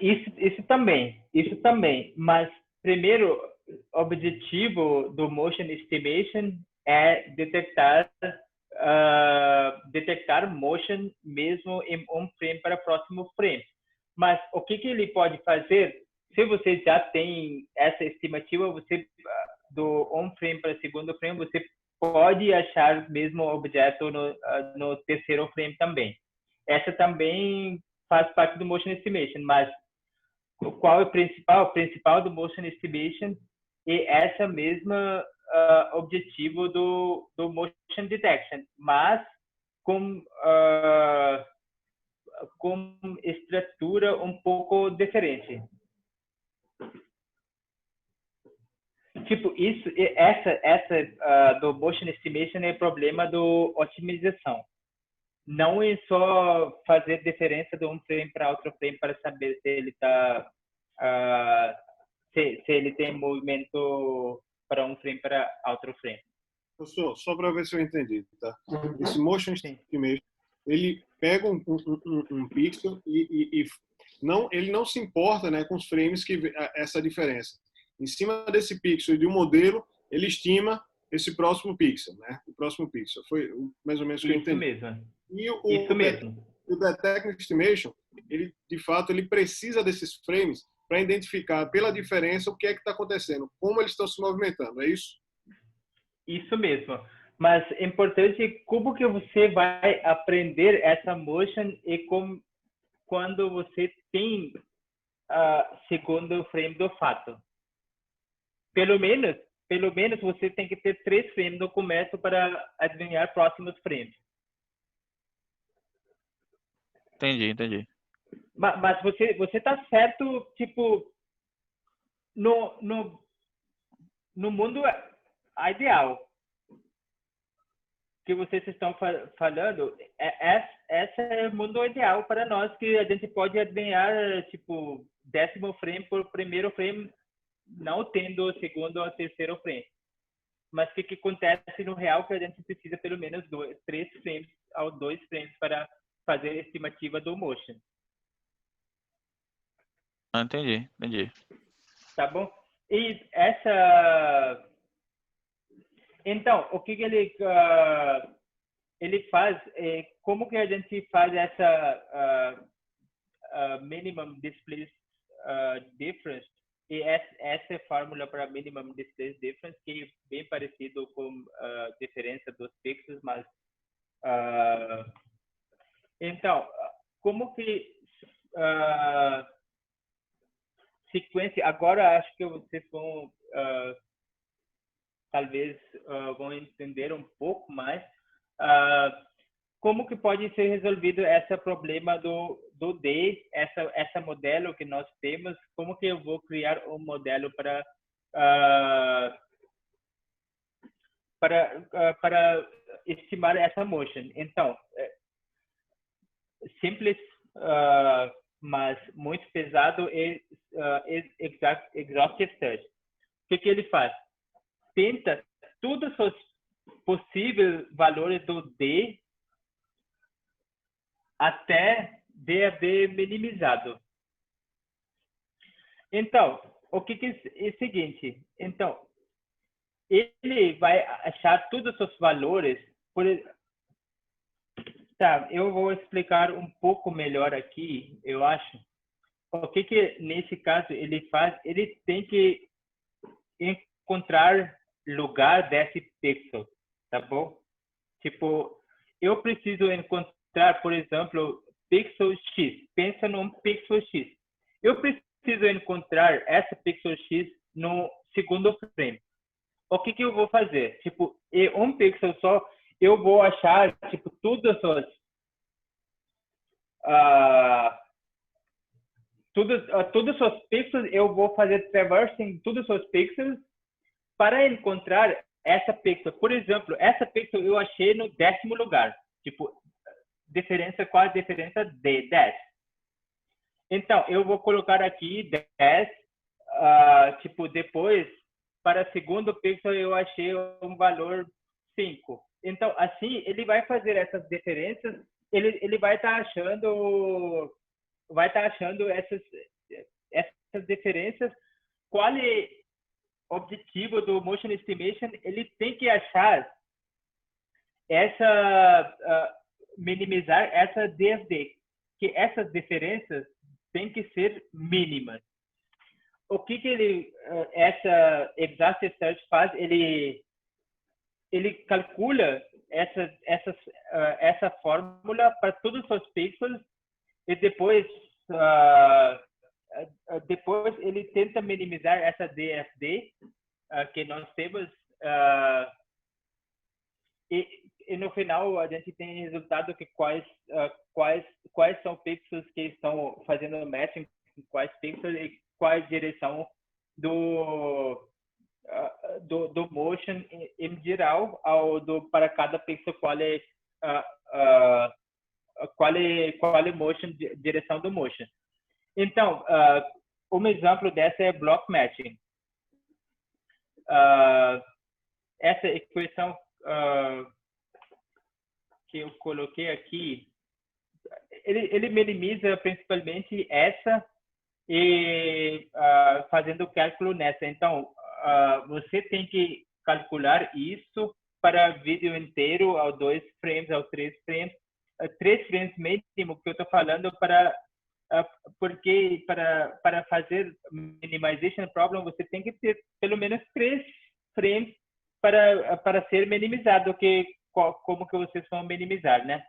Isso também. Mas primeiro objetivo do motion estimation é detectar motion mesmo em um frame para o próximo frame. Mas o que ele pode fazer? Se você já tem essa estimativa, você do um frame para o segundo frame, você pode achar mesmo objeto no terceiro frame também. Essa também faz parte do motion estimation, mas qual é o principal? O principal do motion estimation é essa mesma objetivo do motion detection, mas com estrutura um pouco diferente. Tipo, essa do motion estimation é problema do otimização. Não é só fazer diferença de um frame para outro frame para saber se ele está se ele tem movimento para um frame para outro frame. Professor, só para ver se eu entendi, tá? Esse motion estimation, ele pega um pixel e ele não se importa, né, com os frames que essa diferença. Em cima desse pixel e de um modelo, ele estima esse próximo pixel, né? O próximo pixel. Foi mais ou menos o que eu entendi. Isso mesmo. O Detect Estimation, ele, de fato, ele precisa desses frames para identificar pela diferença o que é que está acontecendo, como eles estão se movimentando, é isso? Isso mesmo. Mas é importante como que você vai aprender essa motion e quando você tem segundo frame do fato. Pelo menos você tem que ter 3 frames no começo para adivinhar próximos frames. Entendi. Mas você tá certo, tipo, no mundo ideal que vocês estão falando, esse é o mundo ideal para nós, que a gente pode adivinhar, tipo, 10º frame por primeiro frame, não tendo o segundo ou terceiro frame. Mas o que acontece no real que a gente precisa pelo menos 3 frames ou 2 frames para fazer a estimativa do motion. Entendi. Tá bom? E então, o que ele faz? Como que a gente faz essa minimum displacement difference? E essa é a fórmula para minimum displacement difference, que é bem parecido com a diferença dos pixels, mas então, como que sequência, agora acho que vocês vão, talvez, vão entender um pouco mais como que pode ser resolvido esse problema do D, essa modelo que nós temos, como que eu vou criar um modelo para estimar essa motion. Então, simples, mas muito pesado é exhaustive search. O que ele faz? Tenta todos os possíveis valores do D até DFD minimizado. Então, o que é o seguinte? Então, ele vai achar todos os valores. Tá, eu vou explicar um pouco melhor aqui, eu acho. O que nesse caso ele faz? Ele tem que encontrar lugar desse pixel, tá bom? Tipo, eu preciso encontrar, por exemplo, pixel X. Pensa num pixel X. Eu preciso encontrar essa pixel X no segundo frame. O que eu vou fazer? Tipo, em um pixel só, eu vou achar, tipo, todos os pixels, eu vou fazer traversing todos os pixels para encontrar essa pixel. Por exemplo, essa pixel eu achei no 10º lugar. Tipo, qual a diferença de 10? Então, eu vou colocar aqui 10, tipo, depois, para o segundo pixel, eu achei um valor 5. Então, assim, ele vai fazer essas diferenças, ele vai estar achando essas diferenças. Qual é o objetivo do Motion Estimation? Ele tem que achar minimizar essa DFD, que essas diferenças têm que ser mínimas. O que essa Exhaustive Search faz? Ele calcula essa fórmula para todos os pixels e depois ele tenta minimizar essa DFD que nós temos e no final a gente tem resultado que quais são pixels que estão fazendo matching com quais pixels e qual direção do motion em geral para cada pixel, qual é motion, direção do motion. Então, um exemplo dessa é block matching. Essa equação que eu coloquei aqui, ele minimiza principalmente essa e fazendo o cálculo nessa. Então, você tem que calcular isso para vídeo inteiro, ao 2 frames, ao 3 frames. 3 frames mínimo que eu estou falando porque para fazer minimization problem, você tem que ter pelo menos 3 frames para ser minimizado, como que vocês vão minimizar, né?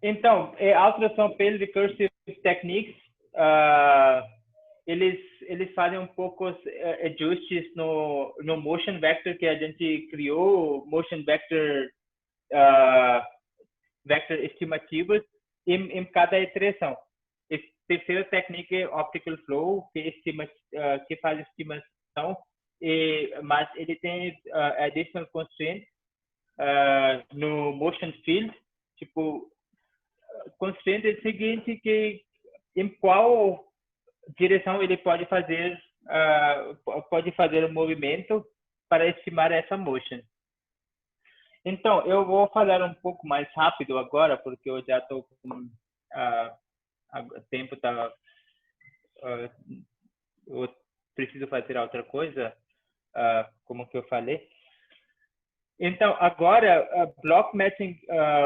Então, alteração pelo recursive techniques, eles fazem um pouco ajustes no motion vector que a gente criou, motion vector estimativos em cada iteração. A terceira técnica é optical flow, que faz estimação, mas ele tem additional constraints no motion field. Tipo, constraint é o seguinte, que em qual direção ele pode fazer o movimento para estimar essa motion. Então, eu vou falar um pouco mais rápido agora, porque eu já estou com o tempo está... eu preciso fazer outra coisa, como que eu falei. Então, agora, Block Matching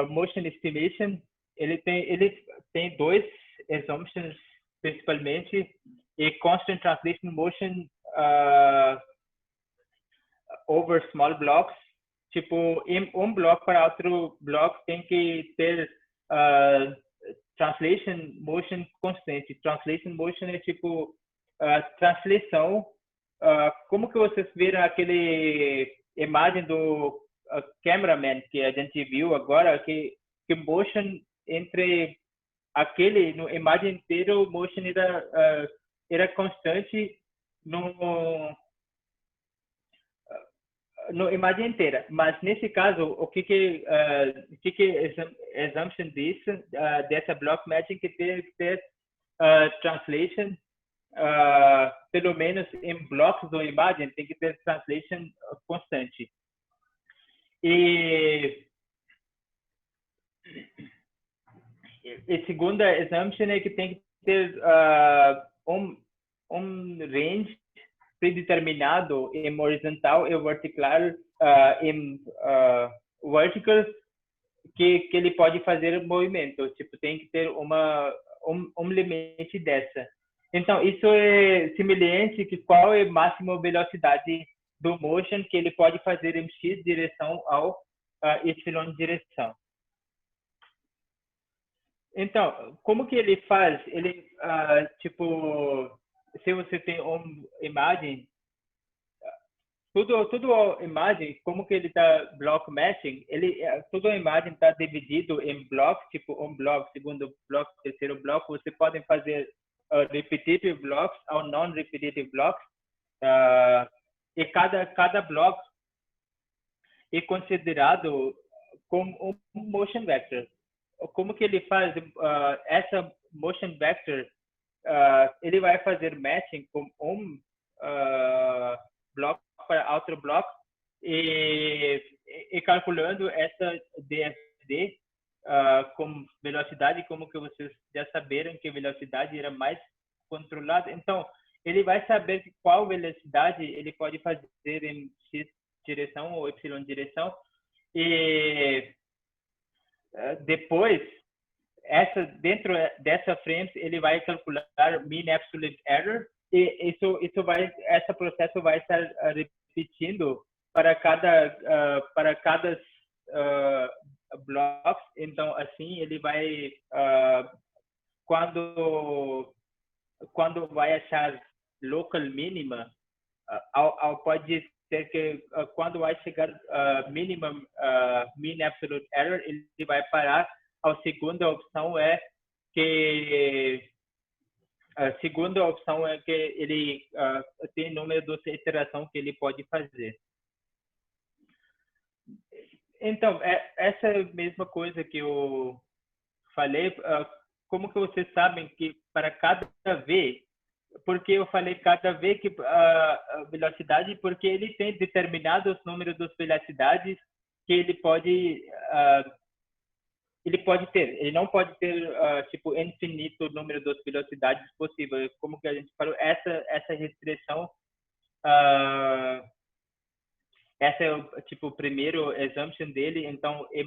Motion Estimation, ele tem 2 assumptions, principalmente, e Constant Translation Motion over Small Blocks. Tipo, em um bloco para outro bloco tem que ter translation motion constante. Translation motion é tipo translação. Como que vocês viram aquele imagem do cameraman que a gente viu agora, que motion entre aquele no imagem inteira, o motion era constante no imagem inteira, mas nesse caso o que assumption diz dessa block matching que tem que ter translation pelo menos em blocos da imagem tem que ter translation constante. E segunda assumption é que tem que ter range predeterminado em horizontal e vertical, em vertical, que ele pode fazer movimento. Tipo, tem que ter um limite dessa. Então, isso é semelhante que qual é a máxima velocidade do motion que ele pode fazer em X direção ao Y direção. Então, como que ele faz? Ele, tipo, se você tem uma imagem, tudo a imagem, como que ele está block matching, toda a imagem está dividido em blocos, tipo um bloco, segundo bloco, terceiro bloco. Você pode fazer repetitive blocks ou non-repetitive blocks, e cada bloco é considerado como um motion vector. Como que ele faz essa motion vector? Ele vai fazer matching com bloco para outro bloco e calculando essa DSD com velocidade, como que vocês já saberam que a velocidade era mais controlada. Então, ele vai saber qual velocidade ele pode fazer em X direção ou Y direção. E depois, dentro dessa frame, ele vai calcular mean absolute error, e esse processo vai estar repetindo para cada bloco. Então, assim, ele vai quando vai achar local mínima, pode ser que quando vai chegar minimum mean absolute error, ele vai parar. A segunda opção é que ele tem número de iteração que ele pode fazer. Então, essa é a mesma coisa que eu falei. Como que vocês sabem que para cada V, porque eu falei cada V que a velocidade, porque ele tem determinados números de velocidades que ele pode ter. Ele não pode ter tipo infinito número de velocidades possíveis. Como que a gente falou, essa restrição, essa é tipo o primeiro assumption dele. Então é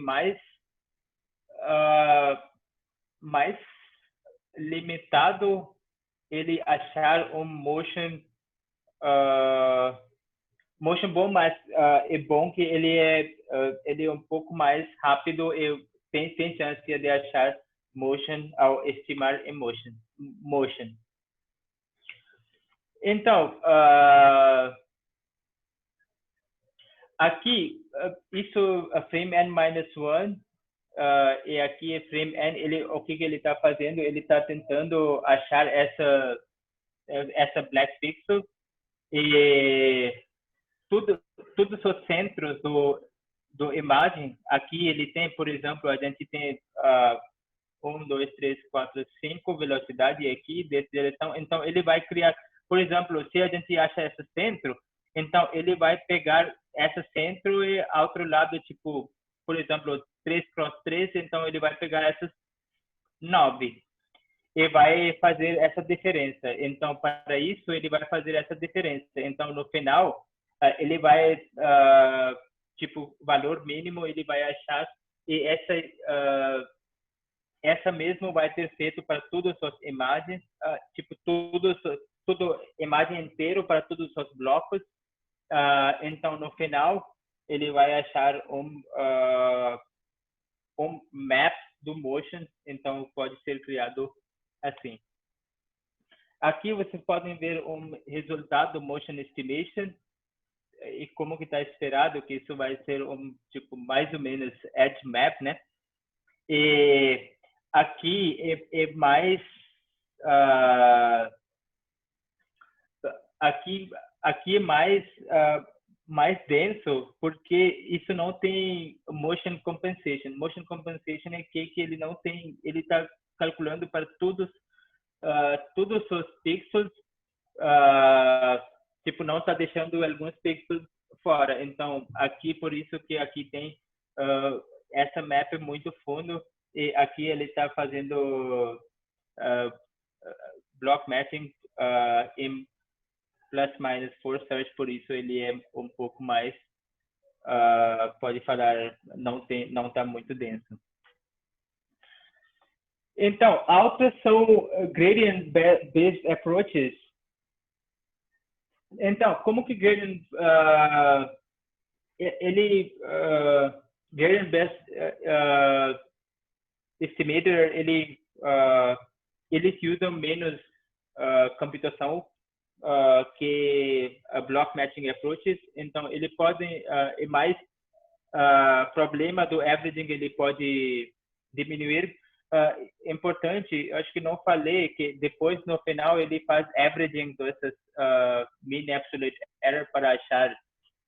mais limitado ele achar um motion bom, mas é bom que ele é um pouco mais rápido e tem chance de achar motion ao estimar emotion. Então, aqui, isso é frame n-1, e aqui é frame n. O que ele está fazendo? Ele está tentando achar essa black pixel, e todos os centros do imagem. Aqui ele tem, por exemplo, a gente tem 1, 2, 3, 4, 5 velocidade aqui dessa direção. Então ele vai criar, por exemplo, se a gente acha esse centro, então ele vai pegar esse centro e outro lado, tipo, por exemplo, 3 x 3, então ele vai pegar essas 9 e vai fazer essa diferença. Então, para isso, ele vai fazer essa diferença. Então, no final, ele vai, tipo, valor mínimo, ele vai achar, e essa mesmo vai ter feito para todas as imagens, tipo, tudo imagem inteiro para todos os blocos. Então, no final, ele vai achar um map do motion, então pode ser criado assim. Aqui vocês podem ver um resultado do motion estimation e como que está esperado que isso vai ser tipo mais ou menos edge map, né? E aqui é mais aqui é mais denso porque isso não tem motion compensation. Motion compensation é que ele não tem, ele está calculando para todos os pixels, tipo não está deixando alguns pixels fora. Então aqui por isso que aqui tem essa map muito fundo e aqui ele está fazendo block matching em plus minus for search, por isso ele é um pouco mais pode falar não está muito denso. Então, outras são gradient based approaches. Então, como que gradient gradient based estimator eles usam menos computação que block matching approaches, então ele pode é mais problema do averaging, ele pode diminuir. Importante, acho que não falei que depois no final ele faz averaging dessas mean absolute error para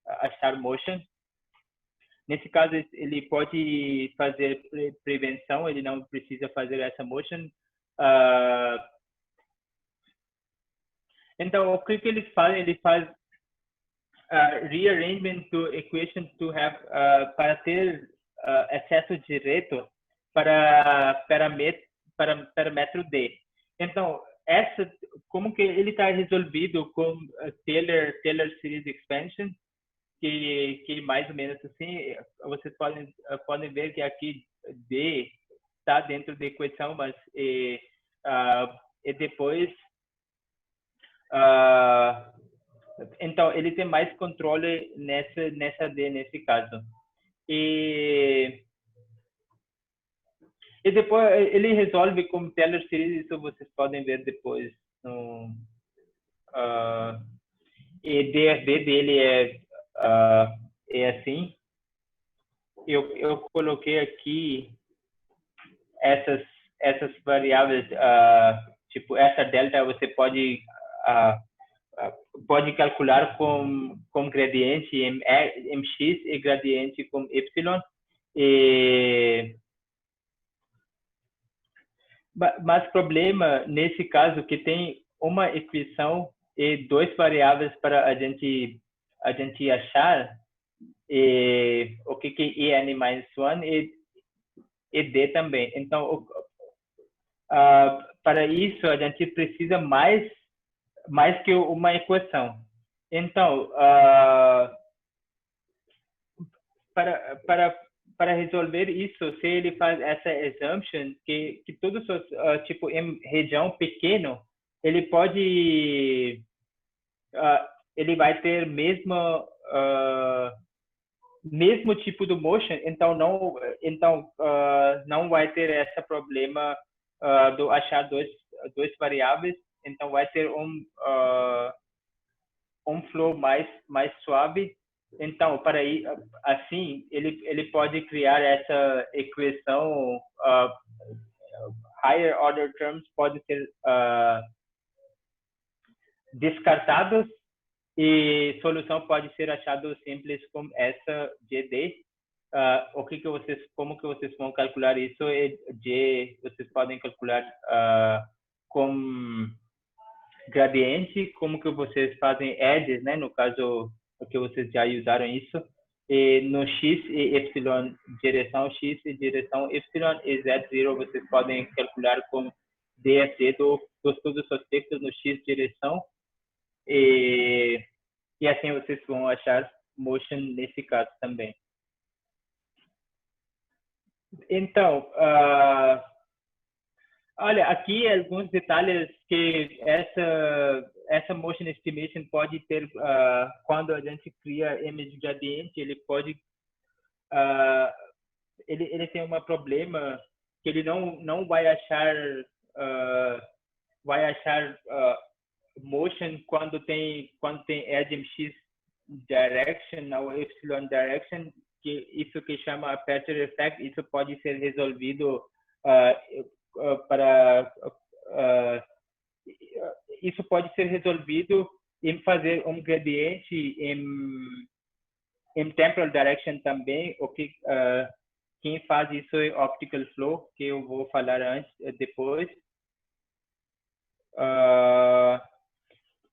achar motion. Nesse caso ele pode fazer prevenção, ele não precisa fazer essa motion. Então, o que eles fazem? Ele faz rearrangement to equation to have para ter acesso direto para parâmetro D. Então, como que ele está resolvido com Taylor Series Expansion, que mais ou menos assim, vocês podem ver que aqui D está dentro da equação, mas e depois então ele tem mais controle nessa D nesse caso. E depois ele resolve com Taylor Series, isso vocês podem ver depois. E DFD dele é assim. Eu coloquei aqui essas variáveis, tipo essa delta você pode calcular com gradiente em x e gradiente com y. Mas problema nesse caso que tem uma equação e duas variáveis para a gente achar o que é n-1 e d também. Então para isso a gente precisa mais que uma equação. Então para resolver isso, se ele faz essa assumption que todos os tipo em região pequeno, ele pode ele vai ter mesmo tipo do motion, então não vai ter esse problema do achar duas variáveis, então vai ter um flow mais suave. Então, para ir assim, ele pode criar essa equação higher order terms pode ser descartados e solução pode ser achado simples com essa GD. Como que vocês vão calcular isso? G vocês podem calcular com gradiente, como que vocês fazem edges, né? No caso que vocês já usaram isso, e no x e y, direção x e direção y e z0, vocês podem calcular com DFT dos todos os textos no x direção, e assim vocês vão achar motion nesse caso também. Então, olha, aqui alguns detalhes que essa motion estimation pode ter quando a gente cria image gradiente, ele pode ele tem um problema que ele não vai achar motion quando tem edge em x direction ou y direction, que isso que chama aperture effect. Isso pode ser resolvido isso pode ser resolvido em fazer um gradiente em temporal direction também. O que quem faz isso é optical flow, que eu vou falar depois.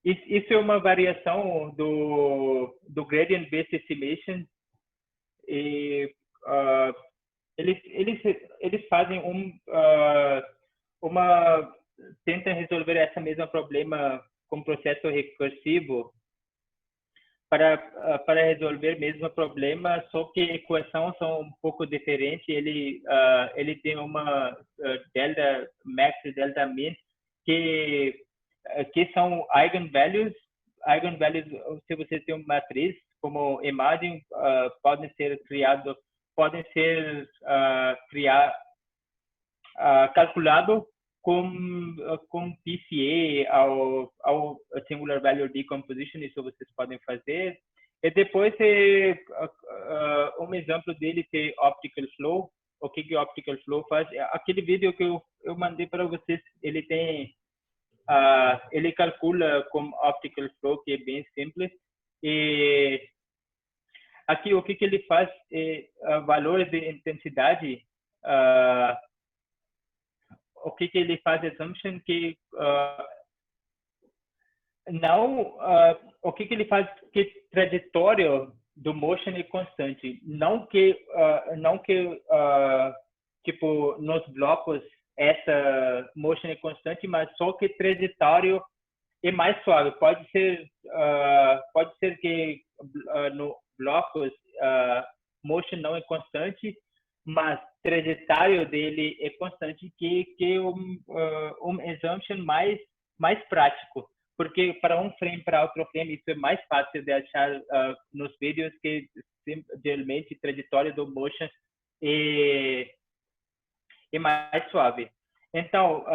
Isso é uma variação do gradient based estimation, e eles fazem tentam resolver esse mesmo problema com processo recursivo para resolver mesmo problema, só que equações são um pouco diferentes. Ele tem uma delta max e delta min que são eigenvalues. Se você tem uma matriz como imagem, podem ser calculado com PCA ao singular value decomposition. Isso vocês podem fazer. E depois um exemplo dele é optical flow. O que o optical flow faz? Aquele vídeo que eu mandei para vocês, ele calcula com optical flow, que é bem simples. E aqui o que ele faz é valores de intensidade. O que ele faz assumption que o que ele faz que trajetória do motion é constante, não que tipo nos blocos essa motion é constante, mas só que trajetória é mais suave. Pode ser que no blocos motion não é constante, mas trajetória dele é constante, que é um assumption mais prático, porque para um frame para outro frame isso é mais fácil de achar nos vídeos, que geralmente a trajetória do motion é mais suave. Então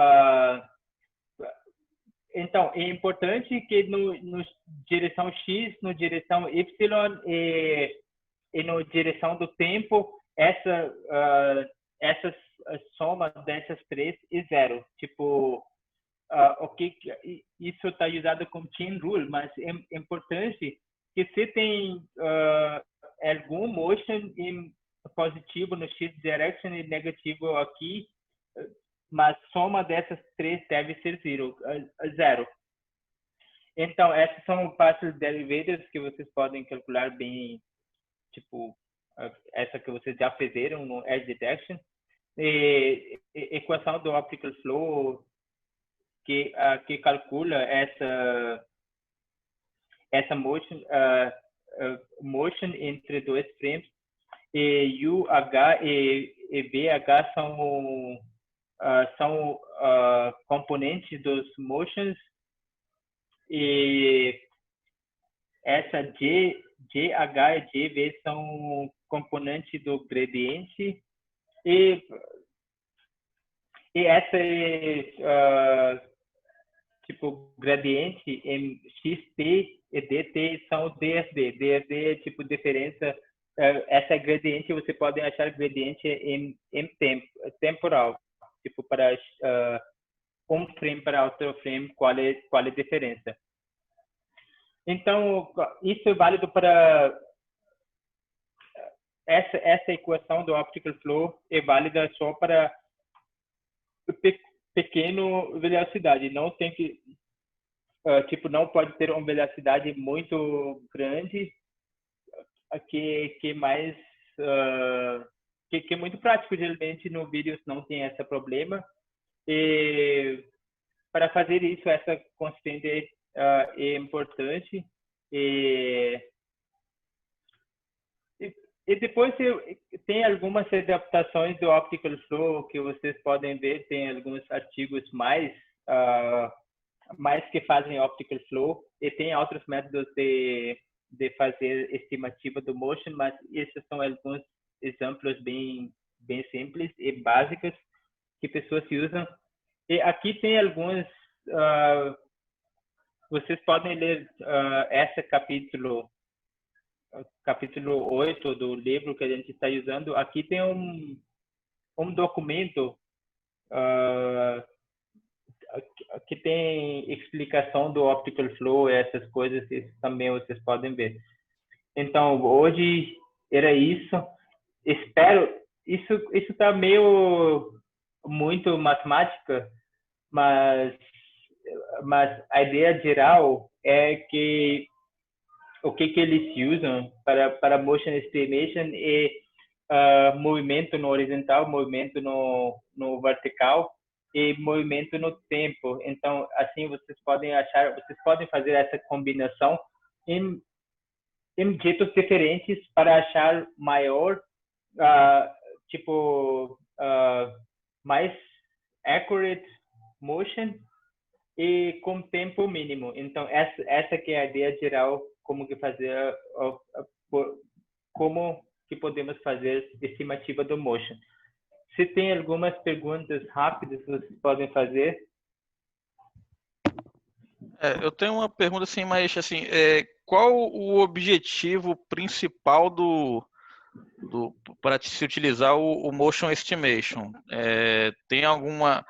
é importante que no direção x, no direção y e no direção do tempo, essa soma dessas três é zero. Tipo, isso está usado como chain rule, mas é importante que se tem algum motion positivo no x direction e negativo aqui, mas soma dessas três deve ser zero. Então, essas são partial derivatives que vocês podem calcular bem, tipo, essa que vocês já fizeram no edge detection. E equação do optical flow que calcula essa motion entre dois frames, e UH e BH são componentes dos motions, e essa GH e GV são componentes do gradiente, e essa é tipo gradiente em XT e DT são DSD. DSD é tipo diferença. Essa gradiente você pode achar gradiente em tempo temporal, tipo para um frame para outro frame, qual é a diferença. Então isso é válido para essa equação do optical flow, é válida só para pequeno velocidade. Não tem que tipo, não pode ter uma velocidade muito grande, que é mais que é muito prático. Geralmente no vídeos não tem esse problema, e para fazer isso essa constante é importante. E depois tem algumas adaptações do optical flow que vocês podem ver. Tem alguns artigos mais que fazem optical flow, e tem outros métodos de fazer estimativa do motion, mas esses são alguns exemplos bem simples e básicos. que pessoas usam. E aqui tem alguns, vocês podem ler esse capítulo 8 do livro que a gente está usando. Aqui tem um documento que tem explicação do optical flow, essas coisas, isso também vocês podem ver. Então, hoje era isso. Espero, isso está meio muito matemática, mas a ideia geral é que o que eles usam para motion estimation é movimento no horizontal, movimento no vertical e movimento no tempo. Então, assim vocês podem fazer essa combinação em jeitos diferentes para achar maior, mais accurate motion e com tempo mínimo. Então, essa que é a ideia geral, como que fazer, como que podemos fazer estimativa do motion. Se tem algumas perguntas rápidas, vocês podem fazer. Eu tenho uma pergunta assim, mas assim, qual o objetivo principal para se utilizar o Motion Estimation? Tem alguma,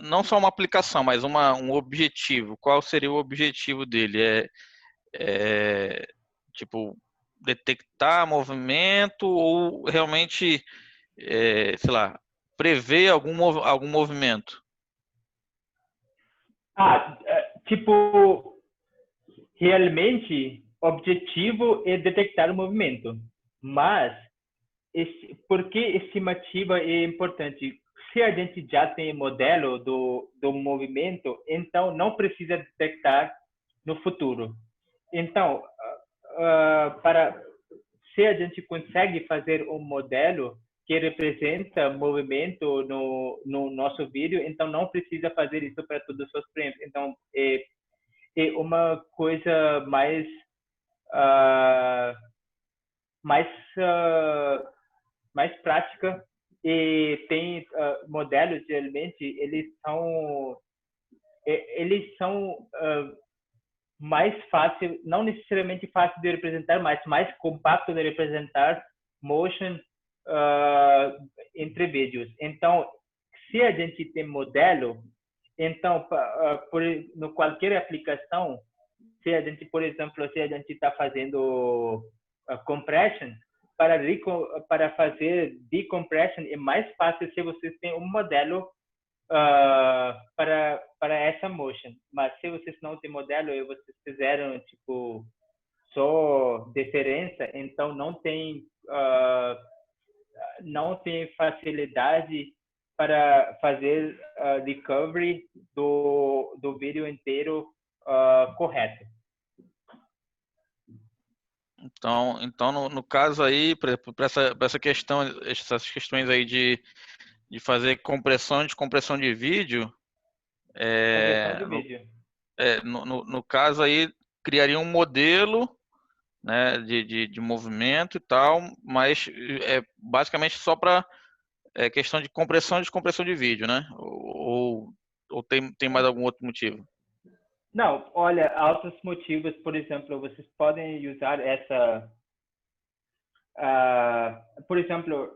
não só uma aplicação, mas um objetivo? Qual seria o objetivo dele? Tipo, detectar movimento ou realmente, sei lá, prever algum movimento? Realmente, o objetivo é detectar o movimento, mas por que estimativa é importante? Se a gente já tem modelo do movimento, então não precisa detectar no futuro. Então, se a gente consegue fazer um modelo que representa movimento no nosso vídeo, então não precisa fazer isso para todos os seus frames. Então, é uma coisa mais prática, e tem modelos, geralmente eles são mais fácil, não necessariamente fácil de representar, mas mais compacto de representar motion entre vídeos. Então, se a gente tem modelo, então, no qualquer aplicação, se a gente, por exemplo, se a gente está fazendo compression, para fazer decompression é mais fácil se vocês têm um modelo para essa motion. Mas se vocês não têm modelo e vocês fizeram tipo só diferença, então não tem facilidade para fazer recovery do vídeo inteiro correto. Então no caso aí, para essa questão, essas questões aí de fazer compressão e descompressão de vídeo, no caso aí, criaria um modelo, né, de movimento e tal, mas basicamente só para questão de compressão e descompressão de vídeo, né? Ou tem mais algum outro motivo? Não, olha, outros motivos, por exemplo, vocês podem usar essa, por exemplo,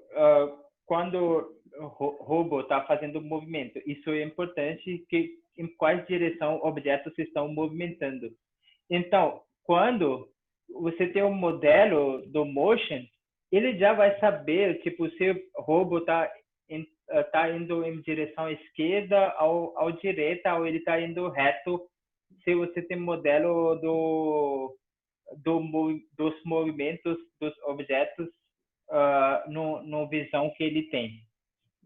quando o robô está fazendo movimento, isso é importante, que em quais direção objetos estão movimentando. Então, quando você tem um modelo do motion, ele já vai saber, tipo, se o robô está indo em direção esquerda ou direita, ou ele está indo reto, se você tem modelo dos movimentos dos objetos no visão que ele tem.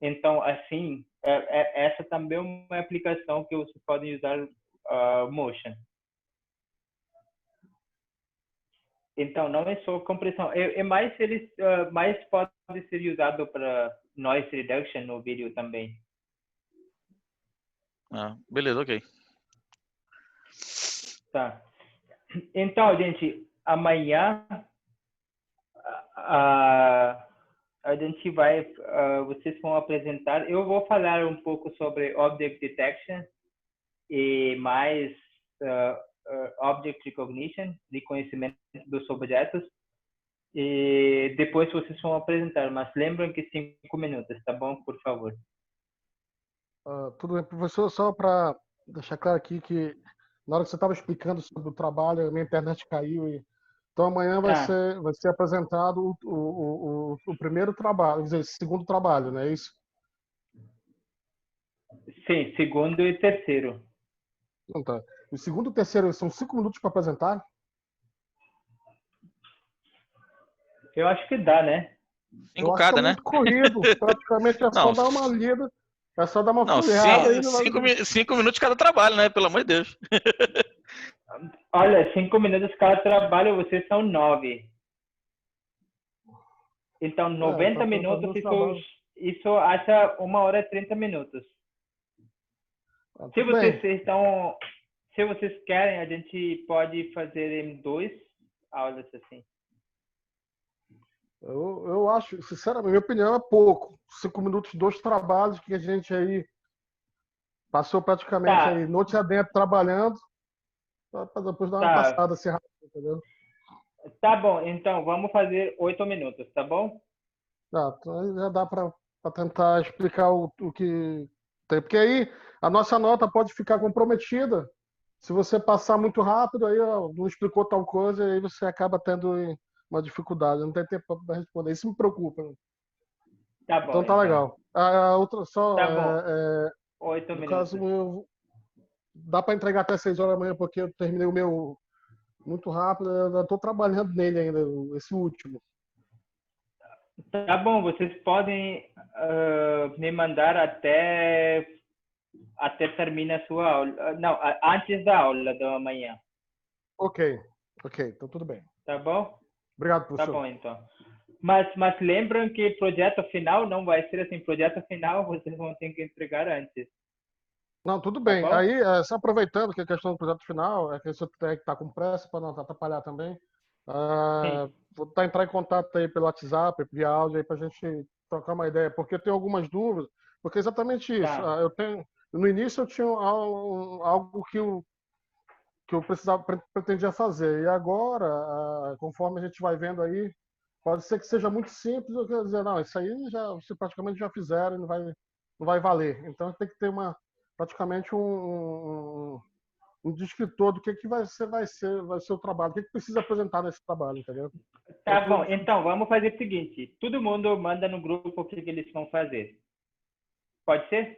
Então, assim, essa também é uma aplicação que vocês podem usar motion. Então, não é só compressão. Mais pode ser usado para noise reduction no vídeo também. Beleza, ok. Tá. Então, gente, amanhã a gente vai, vocês vão apresentar. Eu vou falar um pouco sobre Object Detection e mais Object Recognition, reconhecimento dos objetos. E depois vocês vão apresentar, mas lembrem que 5 minutos, tá bom? Por favor. Tudo bem, professor, só para deixar claro aqui que na hora que você estava explicando sobre o trabalho, a minha internet caiu. Então amanhã vai ser apresentado o primeiro trabalho, quer dizer, o segundo trabalho, não é isso? Sim, segundo e terceiro. Então tá. O segundo e o terceiro são 5 minutos para apresentar? Eu acho que dá, né? 5 cada, né? Muito corrido, praticamente é só dar uma lida, é só dar uma folheada. 5 minutos cada trabalho, né? Pelo amor de Deus. Olha, 5 minutos cada trabalho, vocês são 9. Então, 90 minutos, isso acha 1h30. Se vocês querem, a gente pode fazer em 2 aulas assim. Eu acho, sinceramente, minha opinião é pouco. 5 minutos, 2 trabalhos que a gente aí passou praticamente aí noite adentro trabalhando, para depois dar uma passada assim rápido, entendeu? Tá bom, então vamos fazer 8 minutos, tá bom? Então já dá para tentar explicar o que tem, porque aí a nossa nota pode ficar comprometida. Se você passar muito rápido, aí não explicou tal coisa, aí você acaba tendo uma dificuldade, não tem tempo para responder. Isso me preocupa. Tá bom. Então tá legal. A outra só. Tá bom. 8 no minutos. caso, dá para entregar até 6 horas da manhã, porque eu terminei o meu muito rápido. Eu estou trabalhando nele ainda, esse último. Tá bom, vocês podem me mandar até terminar a sua aula. Não, antes da aula da manhã. Ok, então tudo bem. Tá bom? Obrigado, professor. Tá bom, então. Mas lembram que projeto final não vai ser assim. Projeto final vocês vão ter que entregar antes. Não, tudo bem. Tá bom? Aí, só aproveitando que a questão do projeto final, é que você tem que estar com pressa para não atrapalhar também. Vou entrar em contato aí pelo WhatsApp, via áudio, aí para a gente trocar uma ideia, porque eu tenho algumas dúvidas. Porque é exatamente isso. No início eu tinha algo que eu pretendia fazer. E agora, conforme a gente vai vendo aí, pode ser que seja muito simples, eu quero dizer, não, isso aí você praticamente já fizeram e não vai valer. Então tem que ter praticamente um descritor do que vai ser o trabalho, o que precisa apresentar nesse trabalho, entendeu? Tá bom, então vamos fazer o seguinte, todo mundo manda no grupo o que eles vão fazer. Pode ser?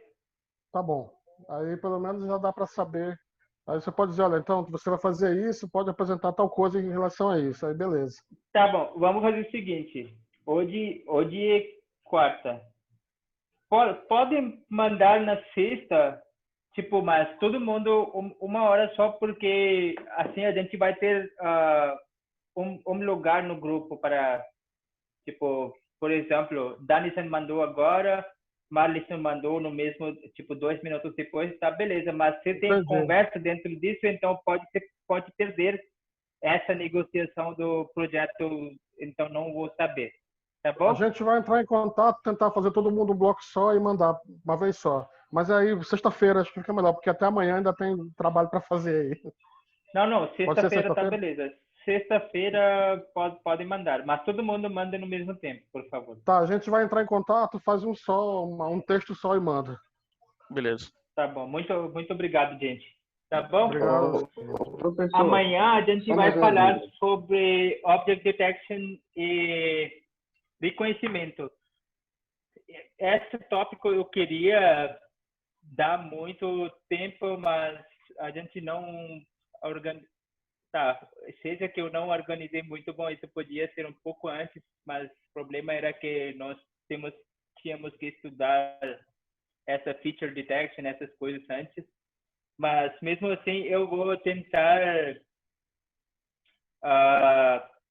Tá bom. Aí pelo menos já dá para saber. Aí você pode dizer, olha, então você vai fazer isso, pode apresentar tal coisa em relação a isso. Aí beleza. Tá bom, vamos fazer o seguinte. Hoje é quarta. Podem mandar na sexta, tipo, mas todo mundo 1 hora só, porque assim a gente vai ter um lugar no grupo para, tipo, por exemplo, Danison mandou agora, Marlison mandou no mesmo, tipo, 2 minutos depois, tá, beleza. Mas se tem conversa dentro disso, então pode perder essa negociação do projeto, então não vou saber. Tá bom? A gente vai entrar em contato, tentar fazer todo mundo um bloco só e mandar uma vez só. Mas aí, sexta-feira, acho que fica melhor, porque até amanhã ainda tem trabalho para fazer aí. Não, sexta-feira tá beleza. Sexta-feira podem mandar, mas todo mundo manda no mesmo tempo, por favor. Tá, a gente vai entrar em contato, faz um texto só e manda. Beleza. Tá bom, muito obrigado, gente. Tá bom? Obrigado. Amanhã a gente vai falar sobre Object Detection e reconhecimento. Esse tópico eu queria dar muito tempo, mas a gente não organiza. Tá, seja que eu não organizei muito bom, isso podia ser um pouco antes, mas o problema era que nós tínhamos que estudar essa feature detection, essas coisas antes. Mas mesmo assim, eu vou tentar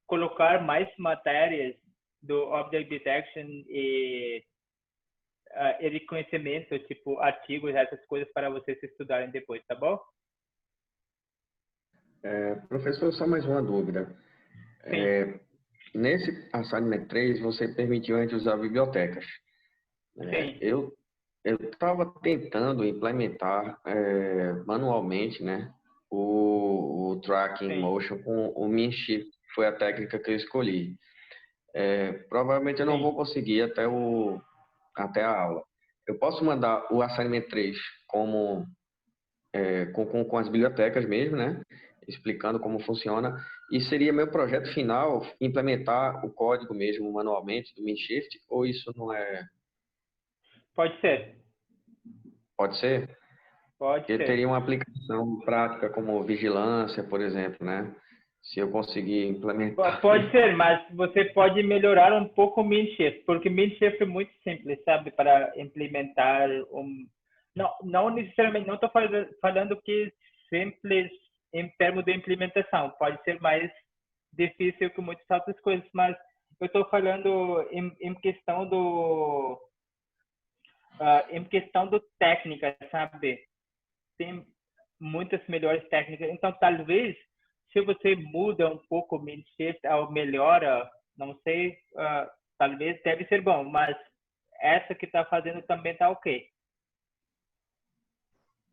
colocar mais matérias do Object Detection e reconhecimento, tipo artigos, essas coisas para vocês estudarem depois, tá bom? Professor, só mais uma dúvida. nesse assignment 3, você permitiu a gente usar bibliotecas. Sim. Eu estava tentando implementar manualmente, né, o tracking Sim. motion com o Min Shift, que foi a técnica que eu escolhi. Provavelmente eu não Sim. vou conseguir até a aula. Eu posso mandar o assignment 3 como com as bibliotecas mesmo, né? Explicando como funciona. E seria meu projeto final implementar o código mesmo manualmente do Minshift, ou isso não é? Pode ser. Pode ser? Pode Porque ser. teria uma aplicação prática como vigilância, por exemplo, né? Se eu conseguir implementar. Pode ser, mas você pode melhorar um pouco o Minshift, porque Minshift é muito simples, sabe, para implementar não necessariamente, não estou falando que simples em termos de implementação, pode ser mais difícil que muitas outras coisas, mas eu estou falando em questão do técnica, sabe? Tem muitas melhores técnicas. Então, talvez, se você muda um pouco o Minshift ou melhora, não sei, talvez deve ser bom, mas essa que está fazendo também está ok.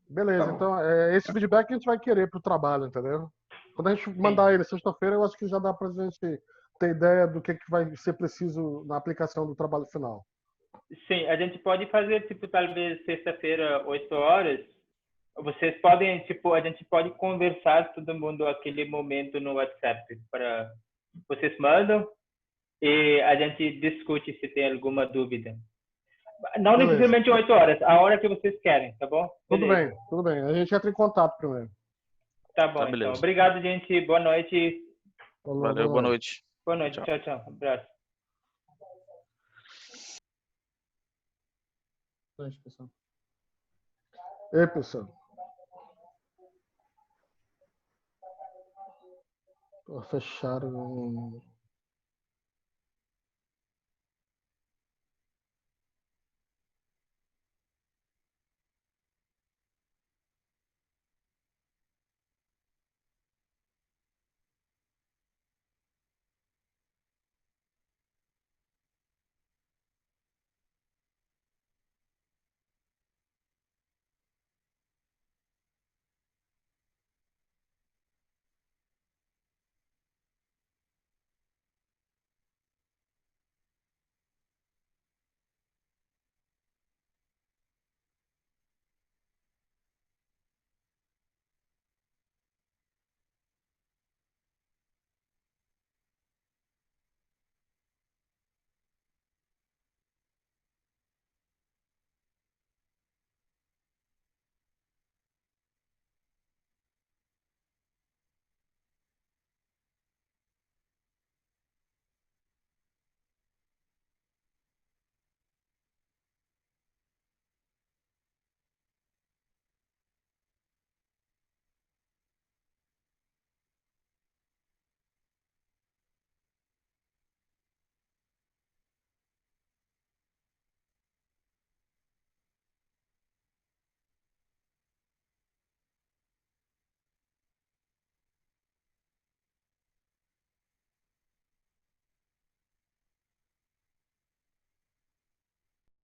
Beleza, então esse feedback a gente vai querer para o trabalho, entendeu? Quando a gente mandar ele sexta-feira, eu acho que já dá para a gente ter ideia do que vai ser preciso na aplicação do trabalho final. Sim, a gente pode fazer, tipo, talvez sexta-feira, 8 horas. Vocês podem, tipo, a gente pode conversar todo mundo aquele momento no WhatsApp. Vocês mandam e a gente discute se tem alguma dúvida. Não Beleza. necessariamente 8 horas, a hora que vocês querem, tá bom? Tudo Beleza. bem, tudo bem. A gente entra em contato primeiro. Tá bom, Tá, então. beleza. Obrigado, gente. Boa noite. Falou, Valeu, boa noite. Boa noite. Tchau. Tchau, tchau. Abraço. Ei, pessoal. Fecharam.